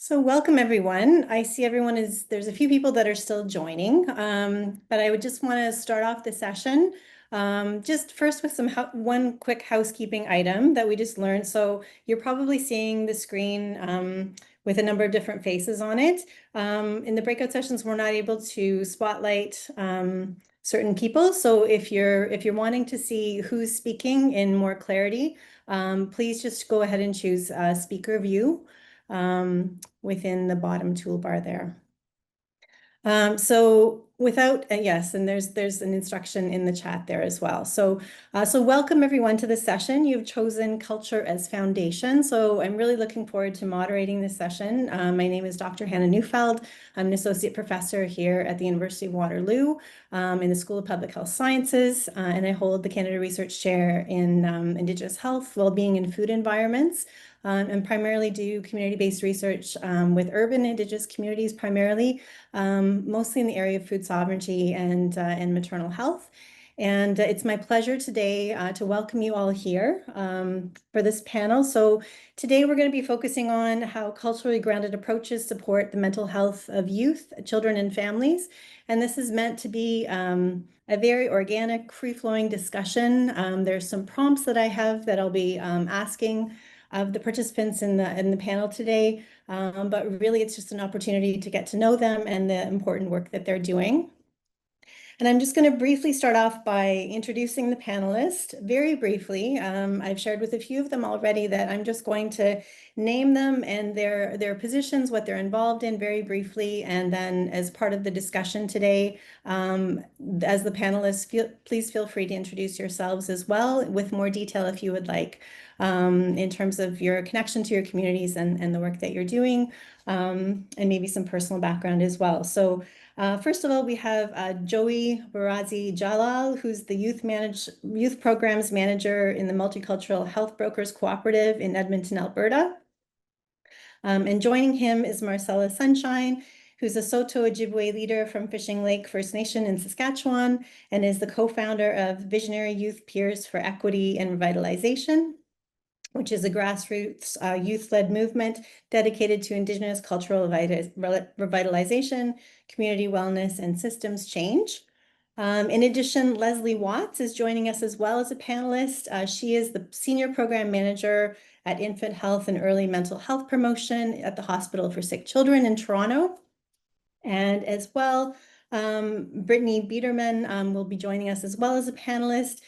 So welcome everyone. I see there's a few people that are still joining, but I would just want to start off the session just first with one quick housekeeping item that we just learned. So you're probably seeing the screen with a number of different faces on it. In the breakout sessions, we're not able to spotlight certain people. So if you're wanting to see who's speaking in more clarity, please just go ahead and choose speaker view within the bottom toolbar there. So without yes, and there's an instruction in the chat there as well. So welcome everyone to this session. You've chosen culture as foundation. So I'm really looking forward to moderating this session. My name is Dr. Hannah Neufeld. I'm an associate professor here at the University of Waterloo in the School of Public Health Sciences, and I hold the Canada Research Chair in Indigenous Health, Wellbeing, and Food Environments. And primarily do community-based research with urban Indigenous communities primarily, mostly in the area of food sovereignty and maternal health. And it's my pleasure today to welcome you all here for this panel. So today we're going to be focusing on how culturally grounded approaches support the mental health of youth, children, and families. And this is meant to be a very organic, free-flowing discussion. There's some prompts that I have that I'll be asking of the participants in the panel today, but really it's just an opportunity to get to know them and the important work that they're doing. And I'm just going to briefly start off by introducing the panelists very briefly. I've shared with a few of them already that I'm just going to name them and their positions, what they're involved in very briefly. And then as part of the discussion today, as the panelists, please feel free to introduce yourselves as well with more detail if you would like, in terms of your connection to your communities and the work that you're doing, and maybe some personal background as well. So first of all, we have Joey Barazi Jalal, who's the youth programs manager in the Multicultural Health Brokers Cooperative in Edmonton, Alberta. And joining him is Marcella Sunshine, who's a Saulteaux Ojibwe leader from Fishing Lake First Nation in Saskatchewan and is the co-founder of Visionary Youth Peers for Equity and Revitalization, which is a grassroots youth-led movement dedicated to Indigenous cultural revitalization, community wellness, and systems change. In addition, Leslie Watts is joining us as well as a panelist. She is the Senior Program Manager at Infant Health and Early Mental Health Promotion at the Hospital for Sick Children in Toronto. And as well, Brittany Biederman will be joining us as well as a panelist.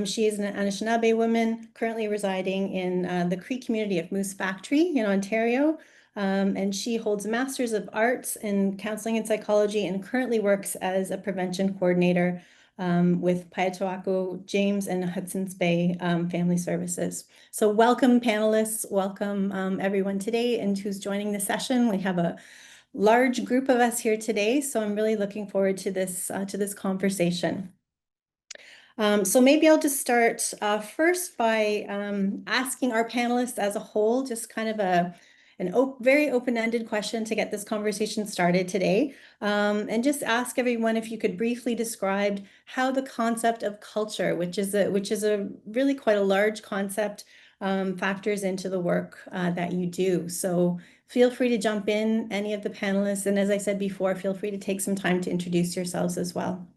She is an Anishinaabe woman currently residing in the Cree community of Moose Factory in Ontario. And she holds a Master's of Arts in Counseling and Psychology and currently works as a prevention coordinator with Piatoaco, James, and Hudson's Bay Family Services. So welcome panelists, welcome everyone today and who's joining the session. We have a large group of us here today, so I'm really looking forward to this conversation. So maybe I'll just start first by asking our panelists as a whole, just kind of very open-ended question to get this conversation started today. And just ask everyone if you could briefly describe how the concept of culture, which is a really quite a large concept, factors into the work that you do. So feel free to jump in, any of the panelists. And as I said before, feel free to take some time to introduce yourselves as well.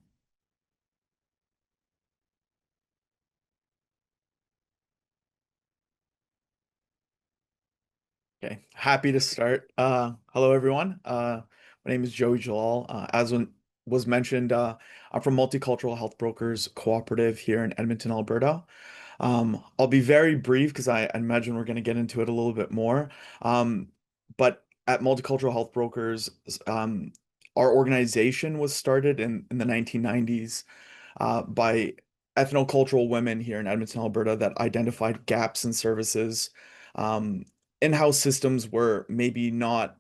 Okay, happy to start. Hello, everyone. My name is Joey Jalal. Was mentioned, I'm from Multicultural Health Brokers Cooperative here in Edmonton, Alberta. I'll be very brief because I imagine we're going to get into it a little bit more. But at Multicultural Health Brokers, our organization was started in the 1990s by ethnocultural women here in Edmonton, Alberta that identified gaps in services. In-house systems were maybe not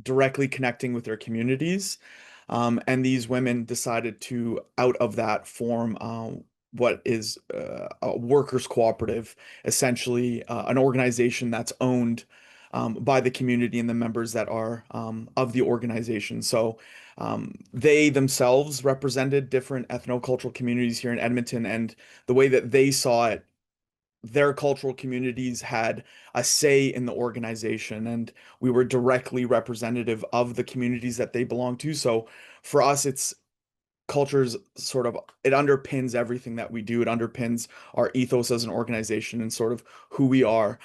directly connecting with their communities. And these women decided to, out of that, form what is a workers' cooperative, essentially an organization that's owned by the community and the members that are of the organization. So they themselves represented different ethnocultural communities here in Edmonton, and the way that they saw it their cultural communities had a say in the organization, and we were directly representative of the communities that they belong to. So for us, it's culture's sort of, it underpins everything that we do. It underpins our ethos as an organization and sort of who we are.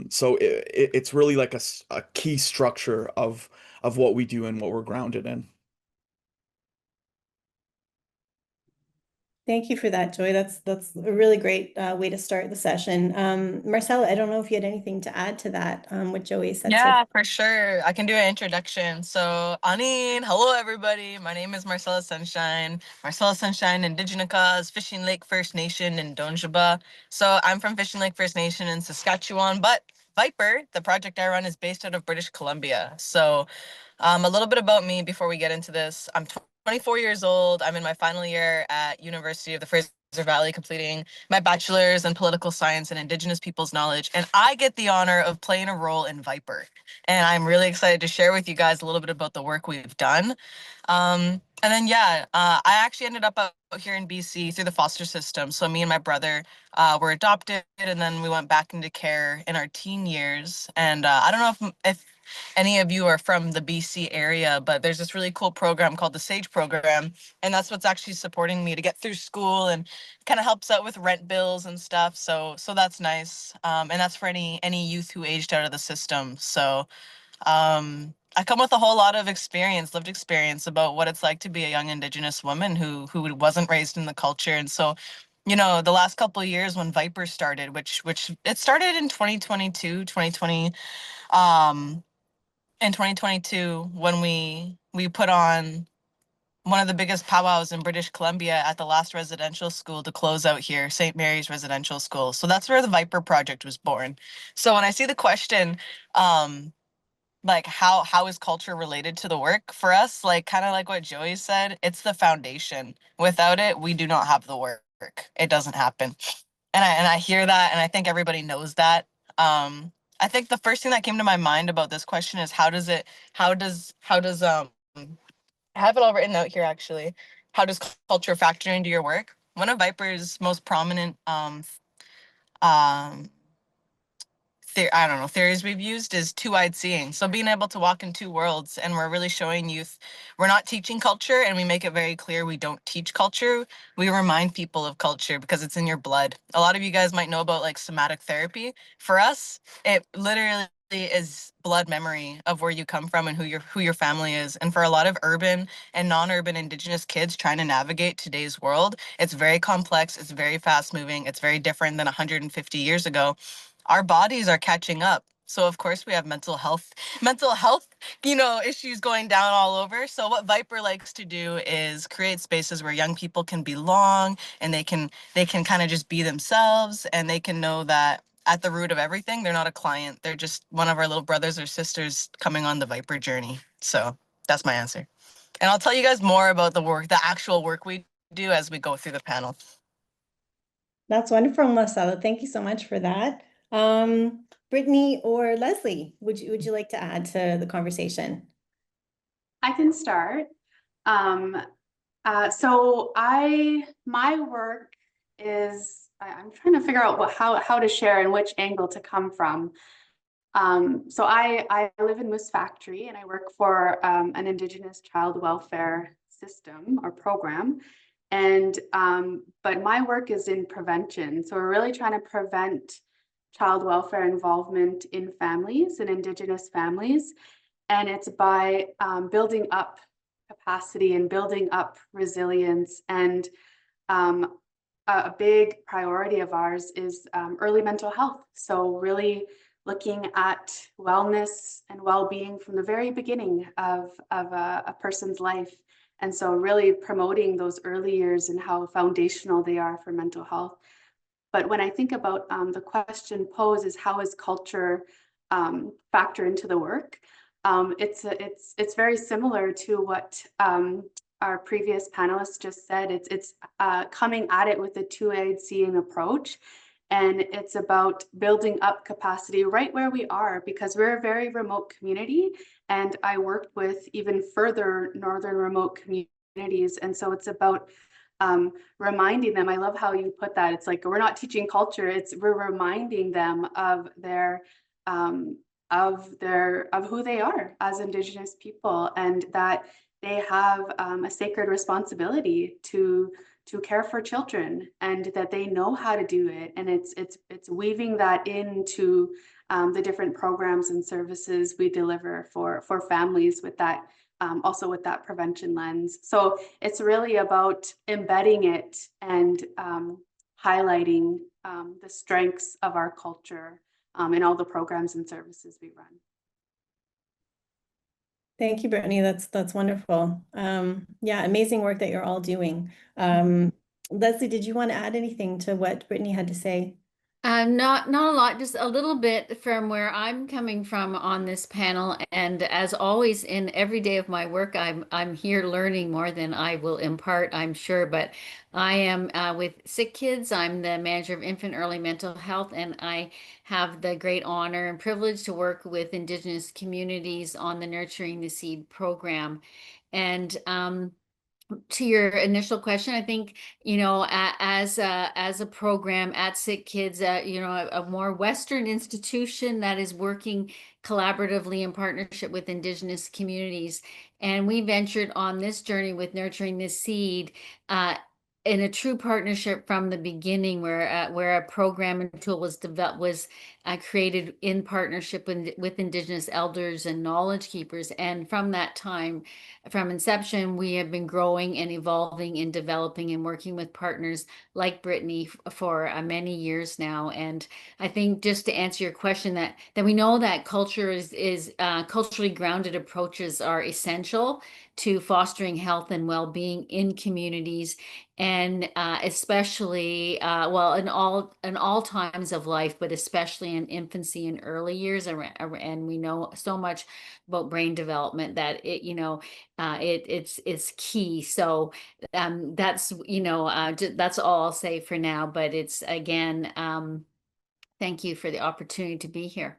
So it's really like a key structure of what we do and what we're grounded in. Thank you for that, Joy. That's a really great way to start the session. Marcella, I don't know if you had anything to add to that, what Joey said so Yeah, far. for sure. I can do an introduction. So, Anin, hello everybody. My name is Marcella Sunshine. Marcella Sunshine, Indigenous, Fishing Lake First Nation in Donjaba. So, I'm from Fishing Lake First Nation in Saskatchewan, but Viper, the project I run, is based out of British Columbia. So, a little bit about me before we get into this. I'm 24 years old. I'm in my final year at University of the Fraser Valley, completing my bachelor's in political science and Indigenous peoples knowledge. And I get the honor of playing a role in Viper. And I'm really excited to share with you guys a little bit about the work we've done. And then, yeah, I actually ended up out here in BC through the foster system. So me and my brother were adopted, and then we went back into care in our teen years. And I don't know if any of you are from the BC area, but there's this really cool program called the SAGE program, and that's what's actually supporting me to get through school and kind of helps out with rent bills and stuff. So that's nice, and that's for any youth who aged out of the system. So I come with a whole lot of experience, lived experience about what it's like to be a young Indigenous woman who wasn't raised in the culture. And so, the last couple of years when Viper started, which it started in 2022, 2020, um, in 2022 when we put on one of the biggest powwows in British Columbia at the last residential school to close out here, St. Mary's Residential School. So that's where the Viper Project was born. So when I see the question, like how is culture related to the work for us, like kind of like what Joey said, it's the foundation. Without it, we do not have the work. It doesn't happen. And I hear that, and I think everybody knows that. I think the first thing that came to my mind about this question is how does I have it all written out here actually. How does culture factor into your work? One of Viper's most prominent um I don't know, theories we've used is two-eyed seeing. So being able to walk in two worlds, and we're really showing youth we're not teaching culture, and we make it very clear we don't teach culture. We remind people of culture because it's in your blood. A lot of you guys might know about like somatic therapy. For us, it literally is blood memory of where you come from and who your family is. And for a lot of urban and non-urban Indigenous kids trying to navigate today's world, it's very complex, it's very fast moving, it's very different than 150 years ago. Our bodies are catching up. So of course we have mental health, issues going down all over. So what Viper likes to do is create spaces where young people can belong, and they can kind of just be themselves, and they can know that at the root of everything, they're not a client. They're just one of our little brothers or sisters coming on the Viper journey. So that's my answer. And I'll tell you guys more about the actual work we do as we go through the panel. That's wonderful, Marcella. Thank you so much for that. Brittany or Leslie, would you like to add to the conversation? I can start. Um, my work is, I'm trying to figure out how to share and which angle to come from. I live in Moose Factory, and I work for an Indigenous child welfare system or program. But my work is in prevention. So we're really trying to prevent child welfare involvement in families and Indigenous families. And it's by building up capacity and building up resilience. And a big priority of ours is early mental health. So really looking at wellness and well-being from the very beginning of a person's life. And so really promoting those early years and how foundational they are for mental health. But when I think about the question posed is how is culture factor into the work? It's very similar to what our previous panelists just said. It's coming at it with a two-eyed seeing approach. And it's about building up capacity right where we are, because we're a very remote community. And I worked with even further northern remote communities. And so it's about reminding them. I love how you put that. It's like, we're not teaching culture, we're reminding them of who they are as Indigenous people, and that they have a sacred responsibility to care for children, and that they know how to do it. And it's weaving that into the different programs and services we deliver for families with that, also with that prevention lens. So it's really about embedding it and highlighting the strengths of our culture in all the programs and services we run. Thank you, Brittany. That's wonderful. Yeah, amazing work that you're all doing. Leslie, did you want to add anything to what Brittany had to say? Not a lot, just a little bit from where I'm coming from on this panel. And as always, in every day of my work, I'm here learning more than I will impart, I'm sure. But I am with Sick Kids. I'm the manager of infant early mental health, and I have the great honor and privilege to work with Indigenous communities on the Nurturing the Seed program. And to your initial question, I think, as a program at Sick Kids, a more Western institution that is working collaboratively in partnership with Indigenous communities. And we ventured on this journey with Nurturing the Seed in a true partnership from the beginning, where a program and tool was created in partnership with Indigenous elders and knowledge keepers. And from that time, from inception, we have been growing and evolving and developing and working with partners like Brittany for many years now. And I think, just to answer your question, that we know that culture is culturally grounded approaches are essential to fostering health and well-being in communities, and especially in all times of life, but especially in infancy and early years. And we know so much about brain development that it's key. So that's that's all I'll say for now. But it's, again, thank you for the opportunity to be here.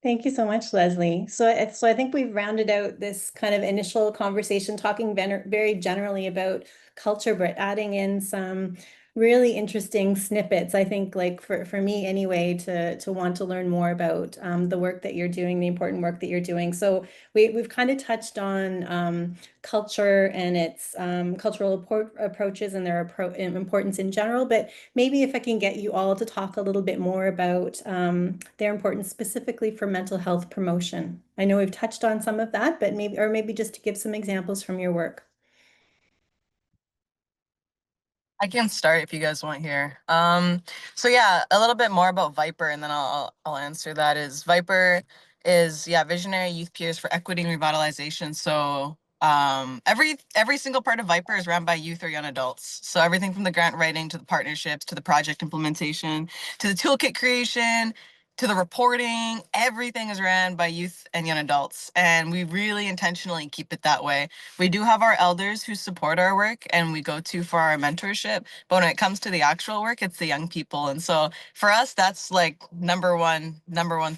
Thank you so much, Leslie. So I think we've rounded out this kind of initial conversation, talking very generally about culture, but adding in some really interesting snippets, I think, like for me anyway, to want to learn more about the work that you're doing, the important work that you're doing. So we've kind of touched on culture and its cultural approaches and their importance in general, but maybe if I can get you all to talk a little bit more about their importance specifically for mental health promotion. I know we've touched on some of that, but maybe just to give some examples from your work. I can start if you guys want here. So yeah, a little bit more about Viper, and then I'll answer that. Is Viper is Visionary Youth Peers for Equity and Revitalization. So every single part of Viper is run by youth or young adults. So everything from the grant writing to the partnerships to the project implementation to the toolkit creation to the reporting, everything is ran by youth and young adults, and we really intentionally keep it that way. We do have our elders who support our work and we go to for our mentorship, but when it comes to the actual work, it's the young people. And so for us, that's like number one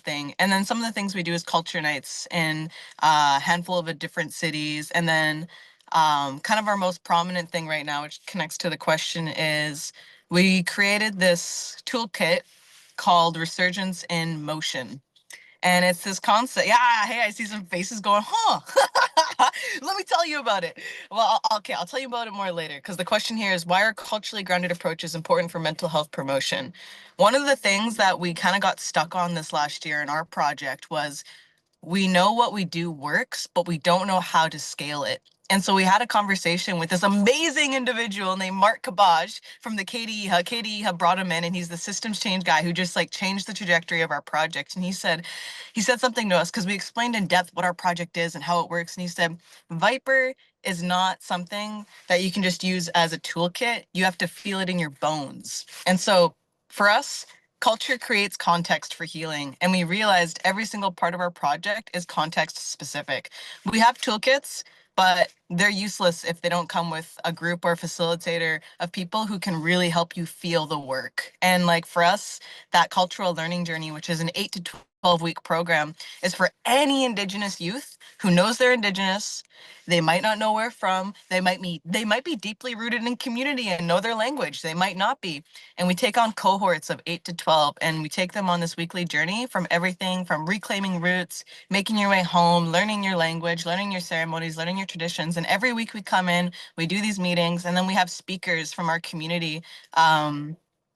thing. And then some of the things we do is culture nights in a handful of different cities. And then kind of our most prominent thing right now, which connects to the question, is we created this toolkit called Resurgence in Motion. And it's this concept. Yeah, hey, I see some faces going, huh? Let me tell you about it. Well, okay, I'll tell you about it more later, because the question here is, why are culturally grounded approaches important for mental health promotion? One of the things that we kind of got stuck on this last year in our project was, we know what we do works, but we don't know how to scale it. And so we had a conversation with this amazing individual named Mark Kabaj from the KDE. KDE brought him in, and he's the systems change guy who just like changed the trajectory of our project. And he said something to us, because we explained in depth what our project is and how it works. And he said, Viper is not something that you can just use as a toolkit. You have to feel it in your bones. And so for us, culture creates context for healing, and we realized every single part of our project is context specific. We have toolkits, but they're useless if they don't come with a group or facilitator of people who can really help you feel the work. And like for us, that cultural learning journey, which is an 8 to 12-week program is for any Indigenous youth who knows they're Indigenous. They might not know where from. They might be deeply rooted in community and know their language. They might not be. And we take on cohorts of 8 to 12, and we take them on this weekly journey from everything from reclaiming roots, making your way home, learning your language, learning your ceremonies, learning your traditions. And every week we come in, we do these meetings, and then we have speakers from our community,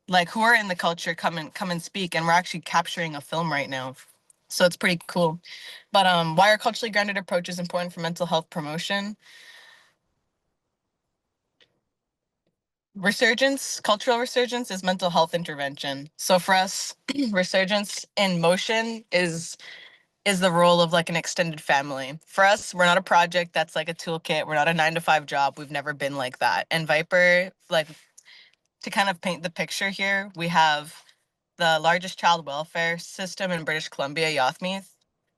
like who are in the culture, come and speak. And we're actually capturing a film right now, so it's pretty cool. But why are culturally grounded approaches important for mental health promotion? Cultural resurgence is mental health intervention. So for us, resurgence in motion is the role of like an extended family. For us, we're not a project that's like a toolkit. We're not a 9 to 5 job. We've never been like that. And Viper, like, to kind of paint the picture here, we have the largest child welfare system in British Columbia, Yathmeath,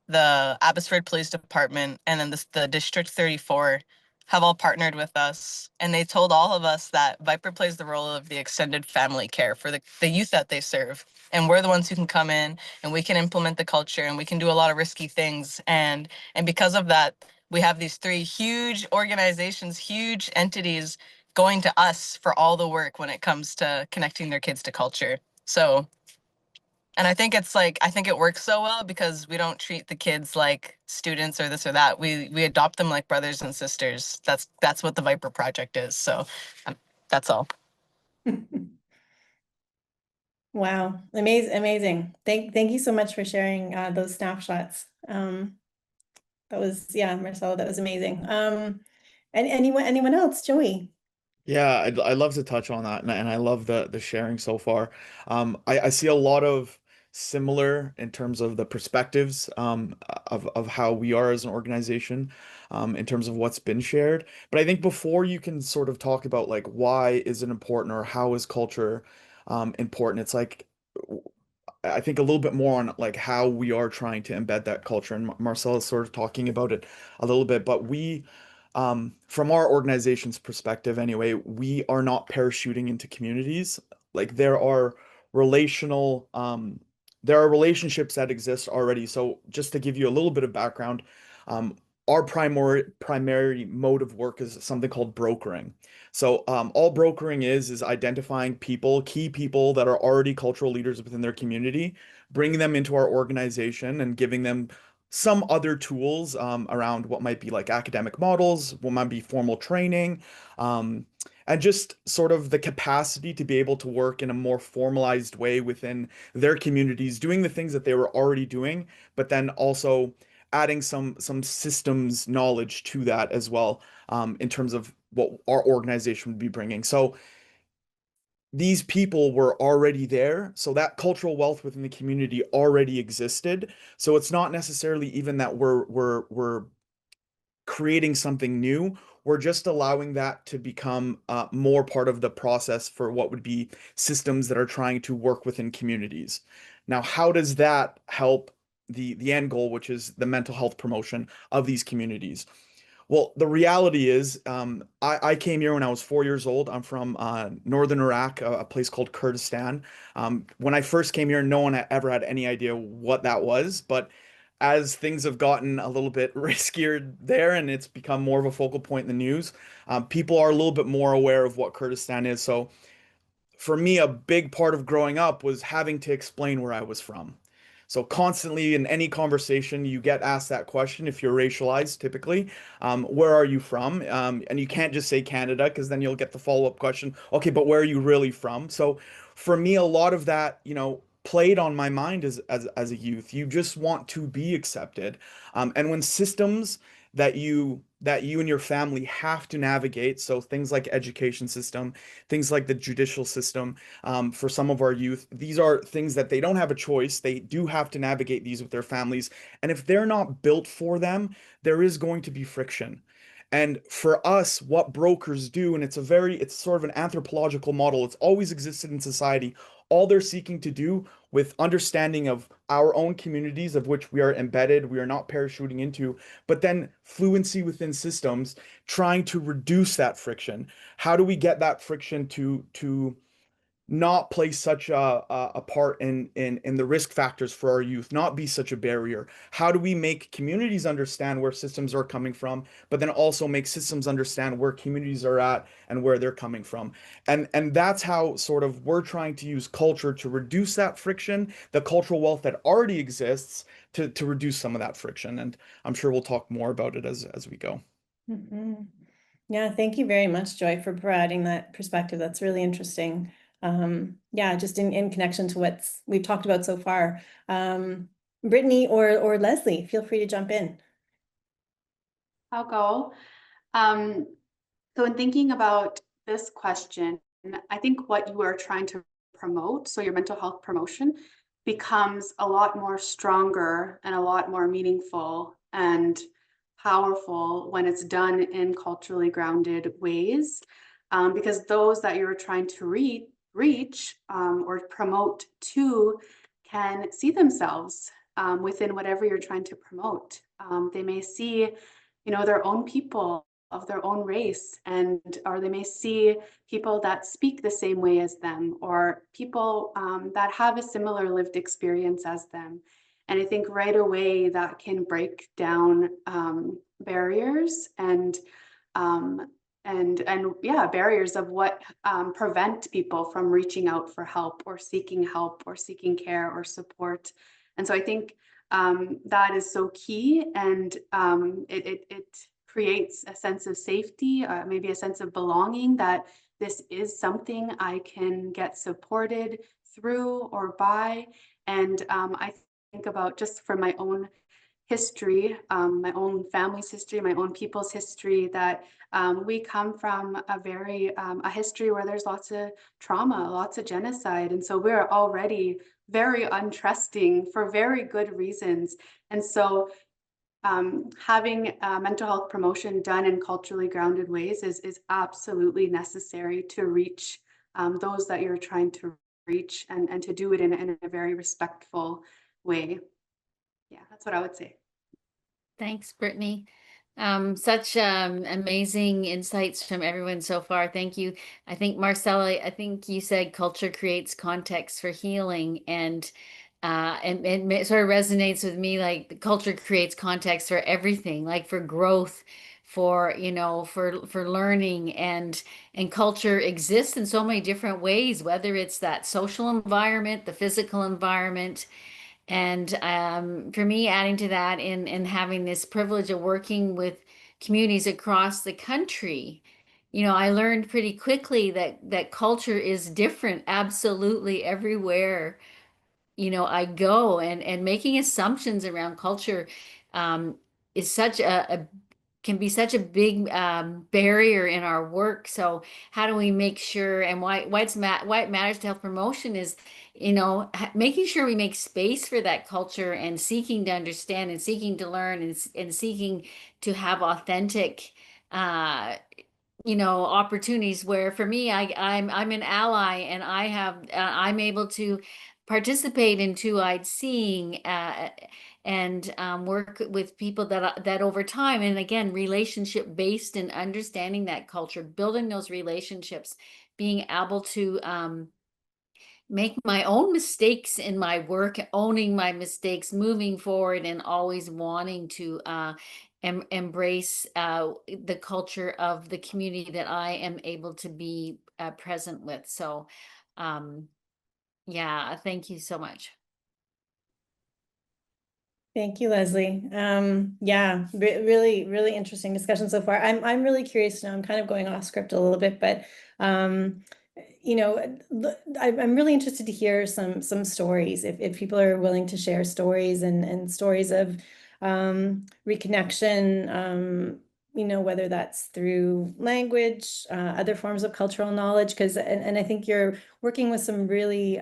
the Abbotsford Police Department, and then the District 34 have all partnered with us. And they told all of us that Viper plays the role of the extended family care for the youth that they serve. And we're the ones who can come in and we can implement the culture and we can do a lot of risky things. And because of that, we have these 3 huge organizations, huge entities going to us for all the work when it comes to connecting their kids to culture. So, and I think it works so well because we don't treat the kids like students or this or that. We adopt them like brothers and sisters. That's what the Viper Project is. So that's all. Wow, amazing. Thank you so much for sharing those snapshots. That was, yeah, Marcelo, that was amazing. And anyone else? Joey? Yeah, I love to touch on that, and I love the sharing so far. I see a lot of similar in terms of the perspectives of how we are as an organization, in terms of what's been shared. But I think before you can sort of talk about like why is it important or how is culture important, it's like I think a little bit more on like how we are trying to embed that culture. And Marcel is sort of talking about it a little bit, but from our organization's perspective anyway, we are not parachuting into communities. Like relational, there are relationships that exist already. So just to give you a little bit of background, um, our primary mode of work is something called brokering. So all brokering is identifying key people that are already cultural leaders within their community, bringing them into our organization and giving them some other tools around what might be like academic models, what might be formal training, um, and just sort of the capacity to be able to work in a more formalized way within their communities, doing the things that they were already doing, but then also adding some systems knowledge to that as well, in terms of what our organization would be bringing. So these people were already there, so that cultural wealth within the community already existed. So it's not necessarily even that we're creating something new. We're just allowing that to become more part of the process for what would be systems that are trying to work within communities. Now, how does that help the end goal, which is the mental health promotion of these communities? Well, the reality is, I came here when I was 4 years old. I'm from northern Iraq, a place called Kurdistan. When I first came here, no one had ever had any idea what that was. But as things have gotten a little bit riskier there and it's become more of a focal point in the news, people are a little bit more aware of what Kurdistan is. So for me, a big part of growing up was having to explain where I was from. So constantly in any conversation, you get asked that question if you're racialized, typically, where are you from? And you can't just say Canada because then you'll get the follow-up question, okay, but where are you really from? So for me, a lot of that, played on my mind as a youth. You just want to be accepted. And when systems that you and your family have to navigate, so things like education system, things like the judicial system, for some of our youth, these are things that they don't have a choice. They do have to navigate these with their families. And if they're not built for them, there is going to be friction. And for us, what brokers do, and it's sort of an anthropological model, it's always existed in society. All they're seeking to do with understanding of our own communities of which we are embedded, we are not parachuting into, but then fluency within systems, trying to reduce that friction. How do we get that friction to not play such a part in the risk factors for our youth, not be such a barrier? How do we make communities understand where systems are coming from, but then also make systems understand where communities are at and where they're coming from? And that's how sort of we're trying to use culture to reduce that friction, the cultural wealth that already exists, to reduce some of that friction. And I'm sure we'll talk more about it as we go. Mhm. Yeah, thank you very much, Joy, for providing that perspective. That's really interesting. Yeah, just in connection to what we've talked about so far. Brittany or Leslie, feel free to jump in. I'll go. Um, so in thinking about this question, I think what you are trying to promote, so your mental health promotion, becomes a lot more stronger and a lot more meaningful and powerful when it's done in culturally grounded ways, because those that you're trying to reach or promote to can see themselves within whatever you're trying to promote. They may see, their own people of their own race, and or they may see people that speak the same way as them, or people that have a similar lived experience as them. And I think right away that can break down barriers um, and yeah, barriers of what prevent people from reaching out for help or seeking care or support. And so I think that is so key, and it creates a sense of safety, maybe a sense of belonging, that this is something I can get supported through or by. And I think about, just from my own history, my own family's history, my own people's history, that we come from a history where there's lots of trauma, lots of genocide. And so we're already very untrusting for very good reasons. And so having mental health promotion done in culturally grounded ways is absolutely necessary to reach those that you're trying to reach, and to do it in a very respectful way. Yeah, that's what I would say. Thanks, Brittany. Such amazing insights from everyone so far. Thank you. I think, Marcella, I think you said culture creates context for healing, and it sort of resonates with me. Like, the culture creates context for everything, like for growth, for for learning, and culture exists in so many different ways, whether it's that social environment, the physical environment. And for me, adding to that, in having this privilege of working with communities across the country, I learned pretty quickly that culture is different absolutely everywhere, I go, and making assumptions around culture is such a can be such a big barrier in our work. So how do we make sure, and why it matters to health promotion is, making sure we make space for that culture, and seeking to understand, and seeking to learn, and seeking to have authentic opportunities where, for me, I'm an ally, and I'm able to participate in two-eyed seeing, and work with people that over time, and again, relationship based, and understanding that culture, building those relationships, being able to make my own mistakes in my work, owning my mistakes, moving forward, and always wanting to embrace the culture of the community that I am able to be present with. So, yeah, thank you so much. Thank you, Leslie. Yeah, really, really interesting discussion so far. I'm really curious now. I'm kind of going off script a little bit, but I'm really interested to hear some stories, if people are willing to share stories, and stories of reconnection, whether that's through language, other forms of cultural knowledge, because and I think you're working with some really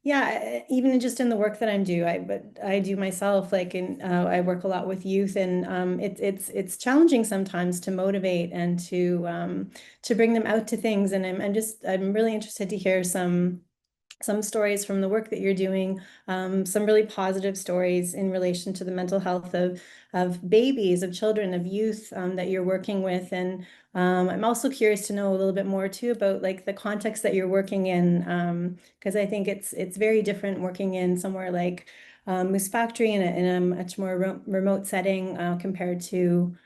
yeah, even just in the work that I do myself, like I work a lot with youth, and it's challenging sometimes to motivate and to bring them out to things. And I'm really interested to hear some some stories from the work that you're doing, some really positive stories in relation to the mental health of babies, of children, of youth that you're working with. And I'm also curious to know a little bit more too about like the context that you're working in, because I think it's very different working in somewhere like Moose Factory in a much more remote setting compared to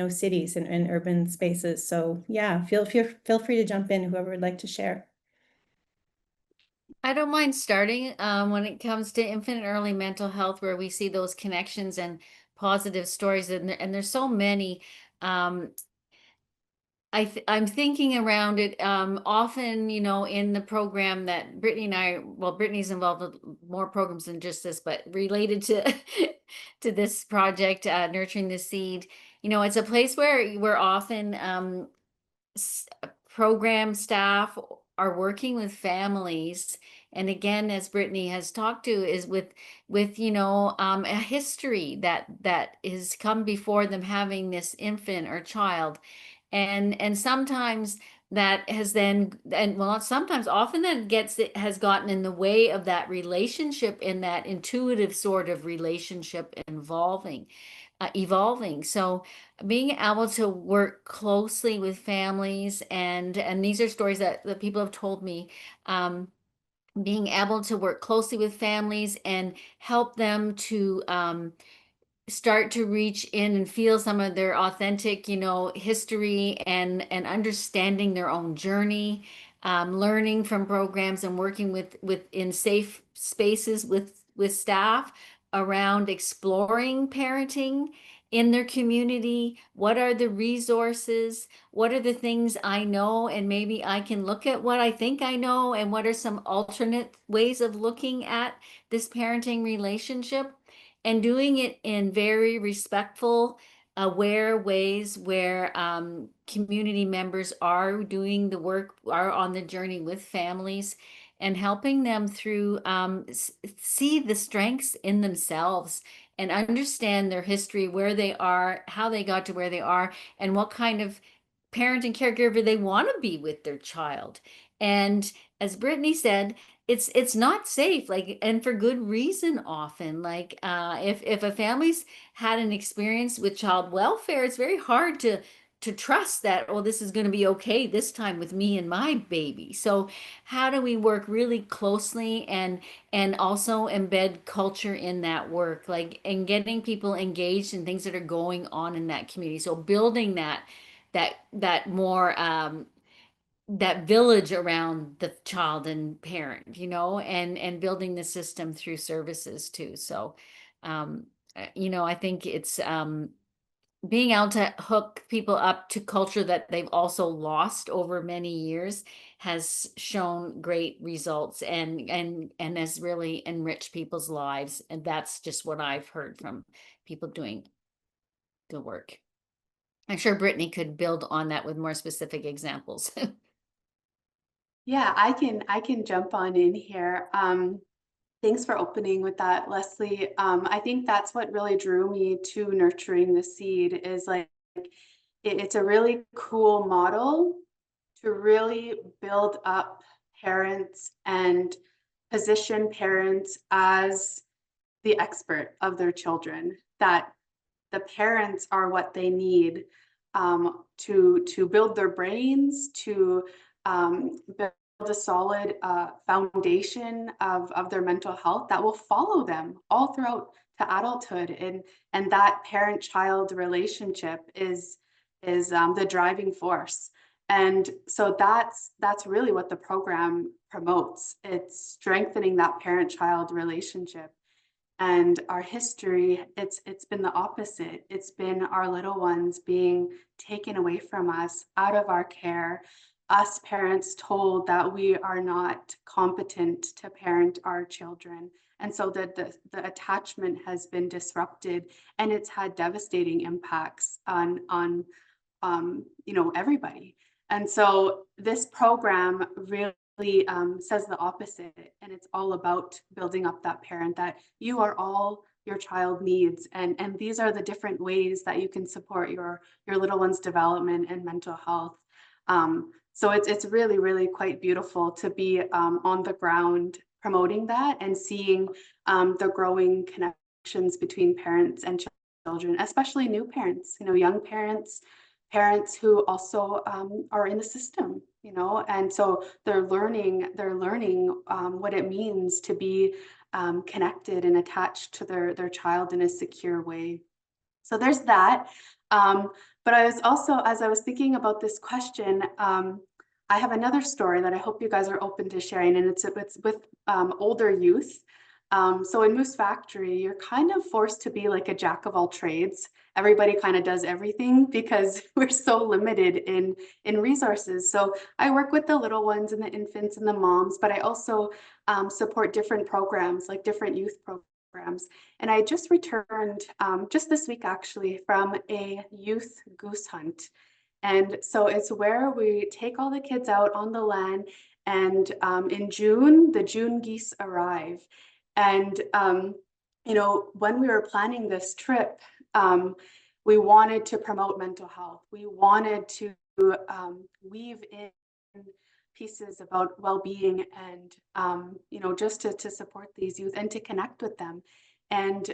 cities and urban spaces. So yeah, feel free to jump in, whoever would like to share. I don't mind starting when it comes to infant and early mental health, where we see those connections and positive stories, and there's so many. Um, I'm thinking around it often, in the program that Brittany and I, well, Brittany's involved with more programs than just this, but related to to this project, Nurturing the Seed. It's a place where often program staff are working with families, and again, as Brittany has talked to, is with a history that has come before them having this infant or child, and sometimes that has then, and well, not sometimes, often that has gotten in the way of that relationship, in that intuitive sort of relationship evolving. So being able to work closely with families, and these are stories that people have told me, being able to work closely with families and help them to start to reach in and feel some of their authentic, history, and understanding their own journey, learning from programs and working in safe spaces with staff around exploring parenting in their community. What are the resources? What are the things I know? And maybe I can look at what I think I know, and what are some alternate ways of looking at this parenting relationship, and doing it in very respectful, aware ways, where community members are doing the work, are on the journey with families, and helping them through see the strengths in themselves and understand their history, where they are, how they got to where they are, and what kind of parent and caregiver they want to be with their child. And as Brittany said, it's not safe, like, and for good reason often. Like if a family's had an experience with child welfare, it's very hard to trust that, oh, this is going to be okay this time with me and my baby. So how do we work really closely and also embed culture in that work, like, and getting people engaged in things that are going on in that community? So building that more that village around the child and parent, and building the system through services too. So I think it's being able to hook people up to culture that they've also lost over many years has shown great results, and has really enriched people's lives. And that's just what I've heard from people doing the work. I'm sure Brittany could build on that with more specific examples. Yeah, I can jump on in here. Thanks for opening with that, Leslie. I think that's what really drew me to Nurturing the Seed, is like it's a really cool model to really build up parents and position parents as the expert of their children, that the parents are what they need to build their brains, to build a solid foundation of their mental health that will follow them all throughout to adulthood. And that parent-child relationship is the driving force. And so that's really what the program promotes. It's strengthening that parent-child relationship. And our history, it's been the opposite. It's been our little ones being taken away from us, out of our care, us parents told that we are not competent to parent our children. And so the attachment has been disrupted, and it's had devastating impacts on everybody. And so this program really says the opposite, and it's all about building up that parent, that you are all your child needs, and these are the different ways that you can support your little one's development and mental health. So it's really, really quite beautiful to be on the ground promoting that and seeing the growing connections between parents and children, especially new parents, young parents, parents who also are in the system, and so they're learning what it means to be connected and attached to their child in a secure way. So there's that. But I was also, as I was thinking about this question, I have another story that I hope you guys are open to sharing, and it's with older youth. So in Moose Factory, you're kind of forced to be like a jack of all trades. Everybody kind of does everything because we're so limited in resources. So I work with the little ones and the infants and the moms, but I also support different programs, like different youth programs. And I just returned just this week actually from a youth goose hunt. And so it's where we take all the kids out on the land, and in June, the June geese arrive. And when we were planning this trip, we wanted to promote mental health. We wanted to weave in pieces about well-being and just to support these youth and to connect with them. And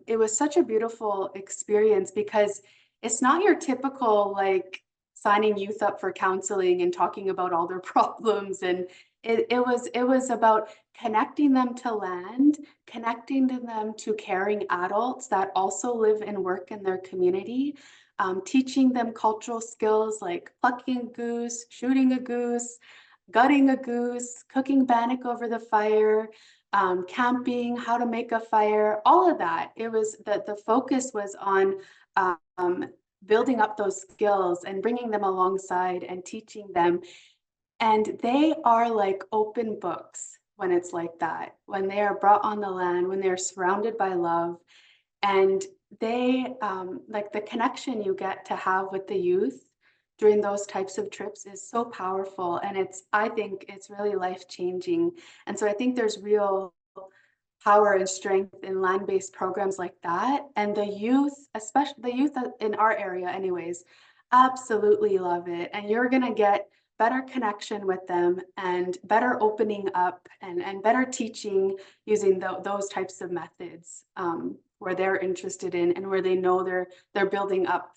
it was such a beautiful experience because it's not your typical like signing youth up for counseling and talking about all their problems. And it was about connecting them to land, connecting them to caring adults that also live and work in their community, teaching them cultural skills like plucking a goose, shooting a goose, gutting a goose, cooking bannock over the fire, camping, how to make a fire, all of that. It was that the focus was on building up those skills and bringing them alongside and teaching them. And they are like open books when it's like that, when they are brought on the land, when they're surrounded by love. And they, like the connection you get to have with the youth during those types of trips is so powerful. And I think it's really life-changing. And so I think there's real power and strength in land-based programs like that. And the youth, especially the youth in our area anyways, absolutely love it. And you're gonna get better connection with them and better opening up and better teaching using those types of methods where they're interested in and where they know they're building up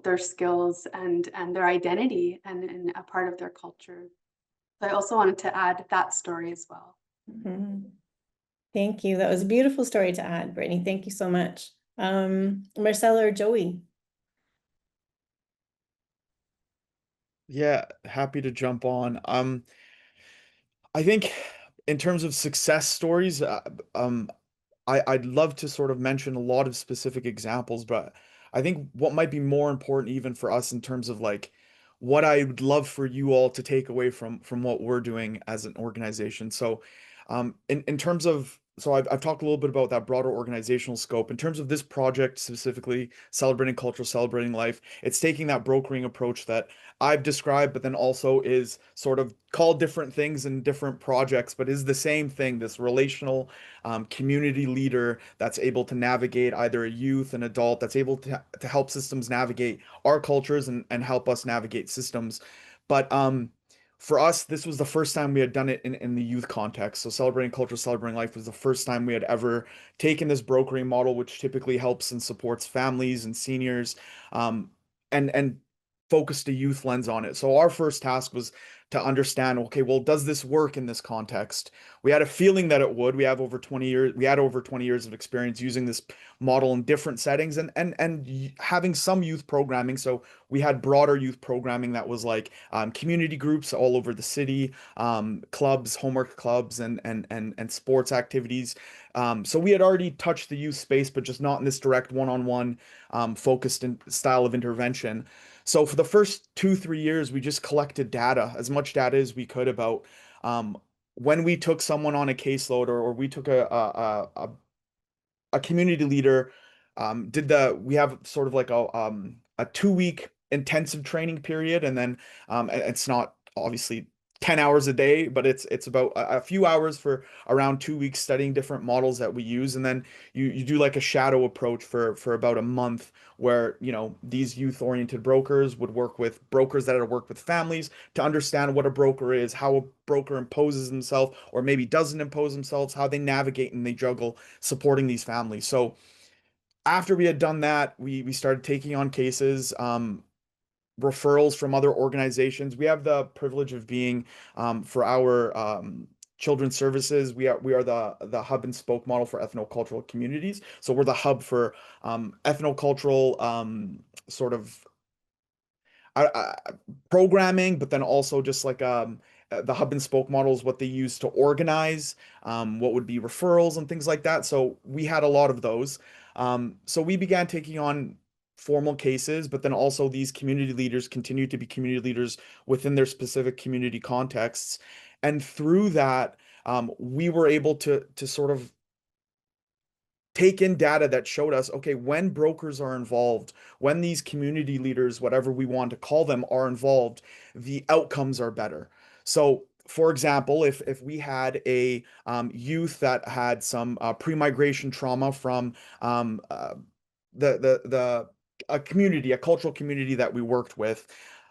their skills and their identity and a part of their culture. So I also wanted to add that story as well. Mhm. Thank you. That was a beautiful story to add, Brittany. Thank you so much. Marcella or Joey? Yeah, happy to jump on. I think in terms of success stories, I'd love to sort of mention a lot of specific examples, but I think what might be more important even for us in terms of like what I would love for you all to take away from what we're doing as an organization. So, in terms of I've talked a little bit about that broader organizational scope. In terms of this project specifically, celebrating culture, celebrating life, it's taking that brokering approach that I've described, but then also is sort of called different things in different projects, but is the same thing, this relational community leader that's able to navigate either a youth, an adult, that's able to help systems navigate our cultures and help us navigate systems. But for us, this was the first time we had done it in the youth context. So celebrating culture, celebrating life was the first time we had ever taken this brokering model, which typically helps and supports families and seniors, and focused a youth lens on it. So our first task was to understand, okay, well, does this work in this context? We had a feeling that it would. We had over 20 years of experience using this model in different settings and having some youth programming. So we had broader youth programming that was like community groups all over the city, clubs, homework clubs, and sports activities. So we had already touched the youth space, but just not in this direct one-on-one focused style of intervention. So for the first 2-3 years, we just collected data, as much data as we could about when we took someone on a caseload or we took a community leader. We have sort of like a 2-week intensive training period, and then it's not obviously 10 hours a day, but it's about a few hours for around 2 weeks studying different models that we use. And then you do like a shadow approach for about a month where, these youth-oriented brokers would work with brokers that have worked with families to understand what a broker is, how a broker imposes himself or maybe doesn't impose themselves, how they navigate and they juggle supporting these families. So after we had done that, we started taking on cases, referrals from other organizations. We have the privilege of being, for our children's services, we are the hub and spoke model for ethnocultural communities. So we're the hub for ethnocultural sort of programming, but then also just like the hub and spoke model is what they use to organize what would be referrals and things like that. So we had a lot of those. So we began taking on formal cases, but then also these community leaders continued to be community leaders within their specific community contexts. And through that, we were able to sort of take in data that showed us, okay, when brokers are involved, when these community leaders, whatever we want to call them, are involved, the outcomes are better. So, for example, if we had a youth that had some pre-migration trauma from the a community, a cultural community that we worked with,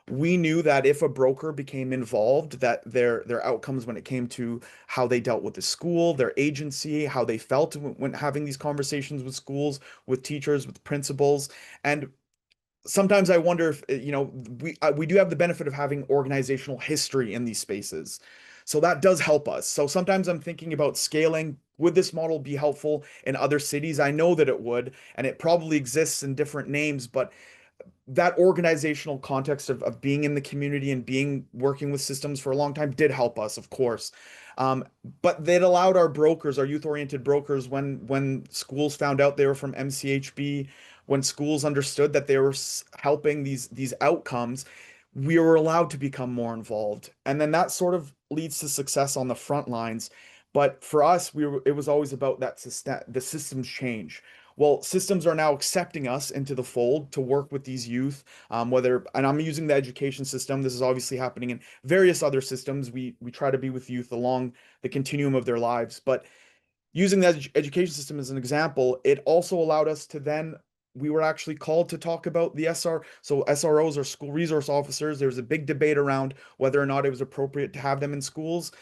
we knew that if a broker became involved, that their outcomes when it came to how they dealt with the school, their agency, how they felt when having these conversations with schools, with teachers, with principals. And sometimes I wonder if, we do have the benefit of having organizational history in these spaces. So that does help us. So sometimes I'm thinking about scaling. Would this model be helpful in other cities? I know that it would, and it probably exists in different names, but that organizational context of being in the community and being working with systems for a long time did help us, of course. Um, but it allowed our brokers, our youth-oriented brokers, when schools found out they were from MCHB, when schools understood that they were helping these outcomes, we were allowed to become more involved. And then that sort of leads to success on the front lines. But for us, it was always about the systems change. Well, systems are now accepting us into the fold to work with these youth, and I'm using the education system. This is obviously happening in various other systems. We try to be with youth along the continuum of their lives, but using the education system as an example, it also allowed us to then, we were actually called to talk about the so SROs or school resource officers. There was a big debate around whether or not it was appropriate to have them in schools.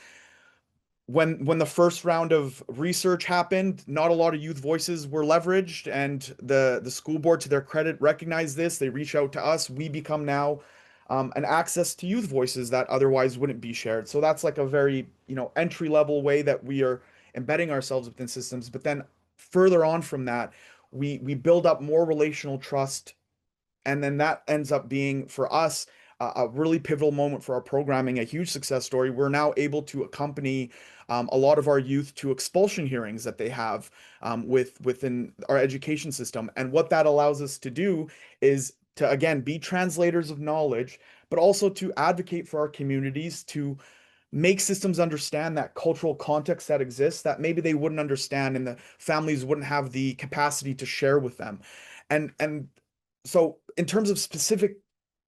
When the first round of research happened, not a lot of youth voices were leveraged, and the school board, to their credit, recognized this. They reach out to us. We become now an access to youth voices that otherwise wouldn't be shared. So that's like a very, entry level way that we are embedding ourselves within systems. But then further on from that, we build up more relational trust, and then that ends up being for us a really pivotal moment for our programming, a huge success story. We're now able to accompany a lot of our youth to expulsion hearings that they have within our education system. And what that allows us to do is to, again, be translators of knowledge, but also to advocate for our communities, to make systems understand that cultural context that exists that maybe they wouldn't understand and the families wouldn't have the capacity to share with them. And so in terms of specific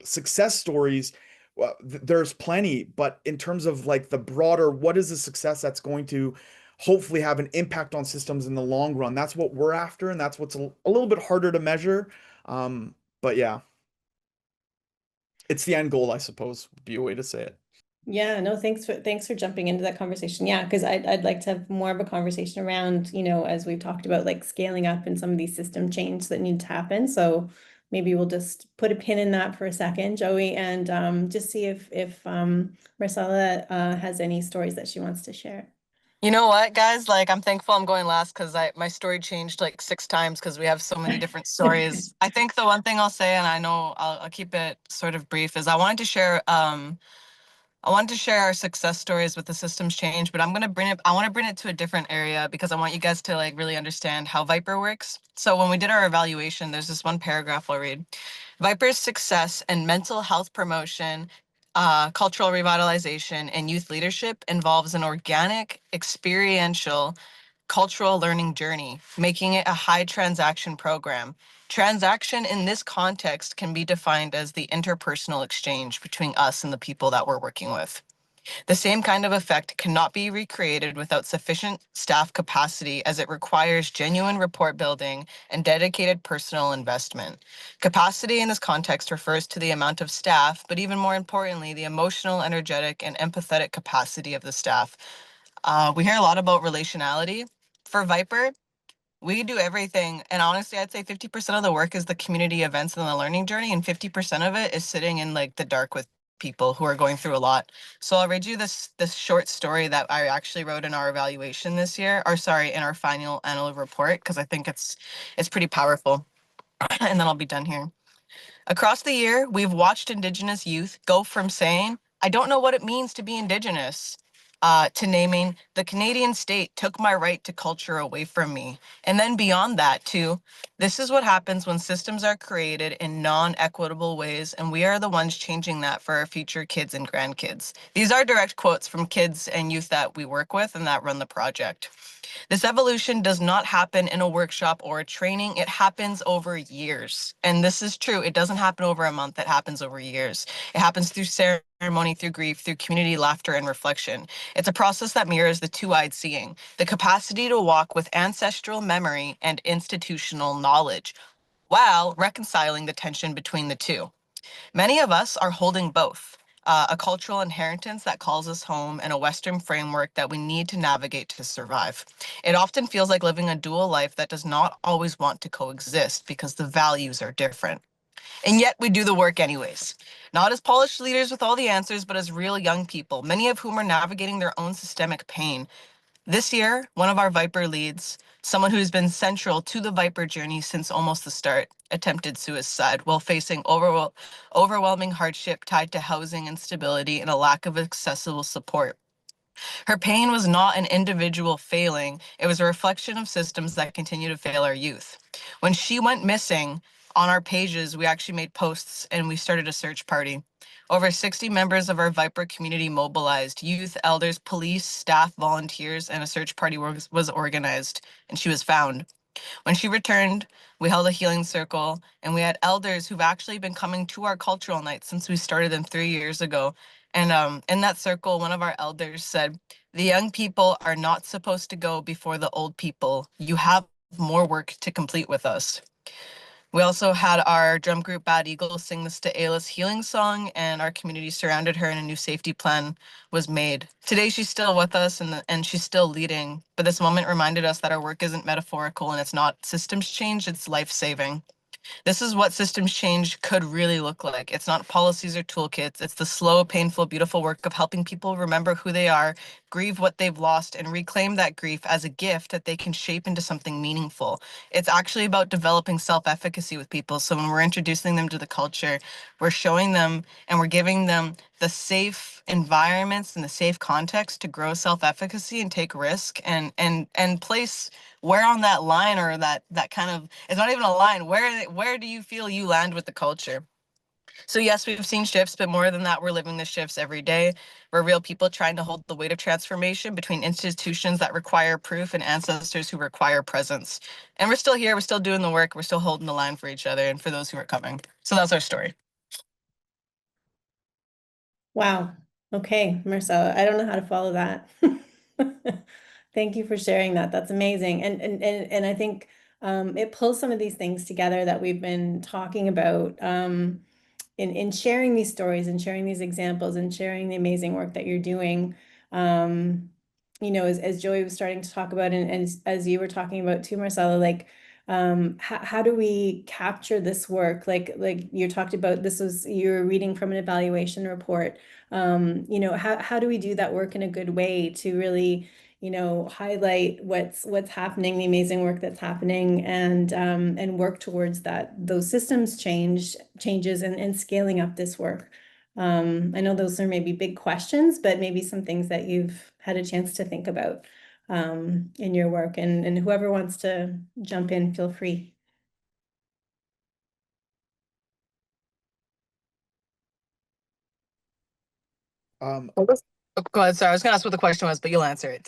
success stories, well, there's plenty, but in terms of like the broader, what is the success that's going to hopefully have an impact on systems in the long run? That's what we're after, and that's what's a little bit harder to measure. But yeah, it's the end goal, I suppose, would be a way to say it. Yeah, no, thanks for jumping into that conversation. Yeah, because I'd like to have more of a conversation around, as we've talked about, like scaling up and some of these system changes that need to happen. So maybe we'll just put a pin in that for a second, Joey, and just see if Marcella has any stories that she wants to share. You know what, guys? Like, I'm thankful I'm going last because my story changed like 6 times because we have so many different stories. I think the one thing I'll say, and I know I'll keep it sort of brief, is I wanted to share our success stories with the systems change, but I want to bring it to a different area because I want you guys to like really understand how Viper works. So when we did our evaluation, there's this one paragraph I'll read. Viper's success in mental health promotion, cultural revitalization, and youth leadership involves an organic, experiential, cultural learning journey, making it a high transaction program. Transaction in this context can be defined as the interpersonal exchange between us and the people that we're working with. The same kind of effect cannot be recreated without sufficient staff capacity, as it requires genuine rapport building and dedicated personal investment. Capacity in this context refers to the amount of staff, but even more importantly, the emotional, energetic, and empathetic capacity of the staff. We hear a lot about relationality. For Viper, we do everything. And honestly, I'd say 50% of the work is the community events and the learning journey, and 50% of it is sitting in like the dark with people who are going through a lot. So I'll read you this short story that I actually wrote in our evaluation this year, or sorry, in our final annual report, because I think it's pretty powerful. And then I'll be done here. Across the year, we've watched Indigenous youth go from saying, "I don't know what it means to be Indigenous," to naming, "The Canadian state took my right to culture away from me." And then beyond that, to, "This is what happens when systems are created in non-equitable ways, and we are the ones changing that for our future kids and grandkids." These are direct quotes from kids and youth that we work with and that run the project. This evolution does not happen in a workshop or a training. It happens over years. And this is true. It doesn't happen over a month. It happens over years. It happens through ceremony, through grief, through community laughter and reflection. It's a process that mirrors the two-eyed seeing, the capacity to walk with ancestral memory and institutional knowledge, while reconciling the tension between the two. Many of us are holding both. A cultural inheritance that calls us home and a Western framework that we need to navigate to survive. It often feels like living a dual life that does not always want to coexist because the values are different. And yet we do the work anyways. Not as polished leaders with all the answers, but as real young people, many of whom are navigating their own systemic pain. This year, one of our Viper leads, someone who's been central to the Viper journey since almost the start, attempted suicide while facing overwhelming hardship tied to housing instability and a lack of accessible support. Her pain was not an individual failing, it was a reflection of systems that continue to fail our youth. When she went missing, on our pages, we actually made posts and we started a search party. Over 60 members of our Viper community mobilized, youth, elders, police, staff, volunteers, and a search party was organized, and she was found. When she returned, we held a healing circle, and we had elders who've actually been coming to our cultural nights since we started them 3 years ago. And in that circle, one of our elders said, "The young people are not supposed to go before the old people. You have more work to complete with us." We also had our drum group Bad Eagle sing the Ayla's healing song, and our community surrounded her and a new safety plan was made. Today she's still with us and she's still leading, but this moment reminded us that our work isn't metaphorical and it's not systems change, it's life-saving. This is what systems change could really look like. It's not policies or toolkits. It's the slow, painful, beautiful work of helping people remember who they are, grieve what they've lost, and reclaim that grief as a gift that they can shape into something meaningful. It's actually about developing self-efficacy with people. So when we're introducing them to the culture, we're showing them and we're giving them the safe environments and the safe context to grow self-efficacy and take risk and place where on that line, or that kind of, it's not even a line, where do you feel you land with the culture? So yes, we've seen shifts, but more than that, we're living the shifts every day. We're real people trying to hold the weight of transformation between institutions that require proof and ancestors who require presence. And we're still here, we're still doing the work, we're still holding the line for each other and for those who are coming. So that's our story. Wow. Okay, Marcella, I don't know how to follow that. Thank you for sharing that. That's amazing. And I think it pulls some of these things together that we've been talking about in sharing these stories and sharing these examples and sharing the amazing work that you're doing. As Joey was starting to talk about, and as you were talking about too, Marcella, like how do we capture this work? Like you talked about, you're reading from an evaluation report. How do we do that work in a good way to really, highlight what's happening, the amazing work that's happening, and work towards those systems changes and scaling up this work. I know those are maybe big questions, but maybe some things that you've had a chance to think about in your work, and whoever wants to jump in, feel free. Oh, go ahead, sorry, I was gonna ask what the question was, but you'll answer it.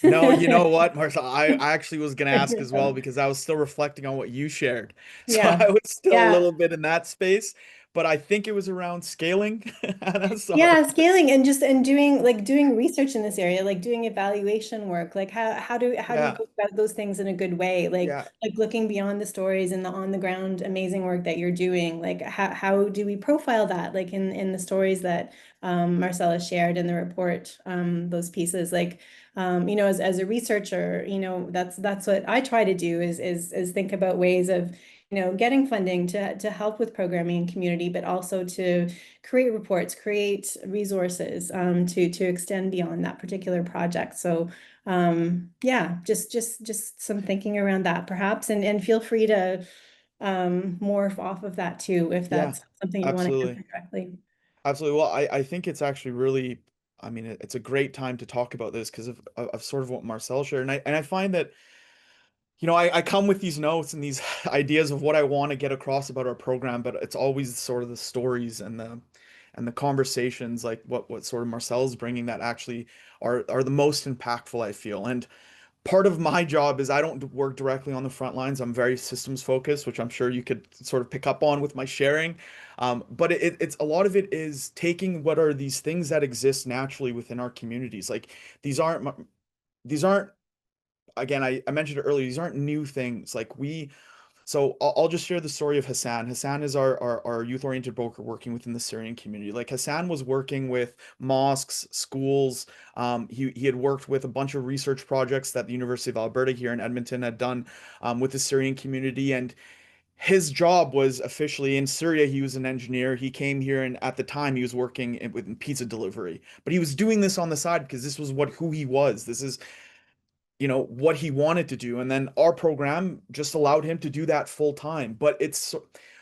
No, you know what, Marcel? I actually was going to ask as well because I was still reflecting on what you shared. So Yeah. I was still a Yeah. little bit in that space. but I think it was around scaling. Sorry. Yeah, scaling and just doing research in this area, like doing evaluation work. Like how do you Yeah, go about those things in a good way? yeah, Like looking beyond the stories and the on the ground amazing work that you're doing. Like how do we profile that? Like in the stories that Marcella shared in the report, those pieces. Like as a researcher, that's what I try to do is think about ways of getting funding to help with programming and community, but also to create reports, create resources to extend beyond that particular project. So yeah, just some thinking around that perhaps, and feel free to morph off of that too if yeah, that's something you want to absolutely. answer directly. Absolutely. Well, I think it's actually really, I mean, it's a great time to talk about this because of sort of what Marcel shared. And I find that, I come with these notes and these ideas of what I want to get across about our program, but it's always sort of the stories and the conversations like what sort of Marcel's bringing that actually are the most impactful, I feel. And part of my job is I don't work directly on the front lines. I'm very systems focused, which I'm sure you could sort of pick up on with my sharing. But it's a lot of it is taking what are these things that exist naturally within our communities. Like these aren't again, I mentioned it earlier, these aren't new things. So I'll just share the story of Hassan. Hassan is our youth-oriented broker working within the Syrian community. Like Hassan was working with mosques, schools. He had worked with a bunch of research projects that the University of Alberta here in Edmonton had done with the Syrian community. And his job was officially in Syria. He was an engineer. He came here, and at the time, he was working with pizza delivery. But he was doing this on the side because this was who he was. This is what he wanted to do, and then our program just allowed him to do that full time. But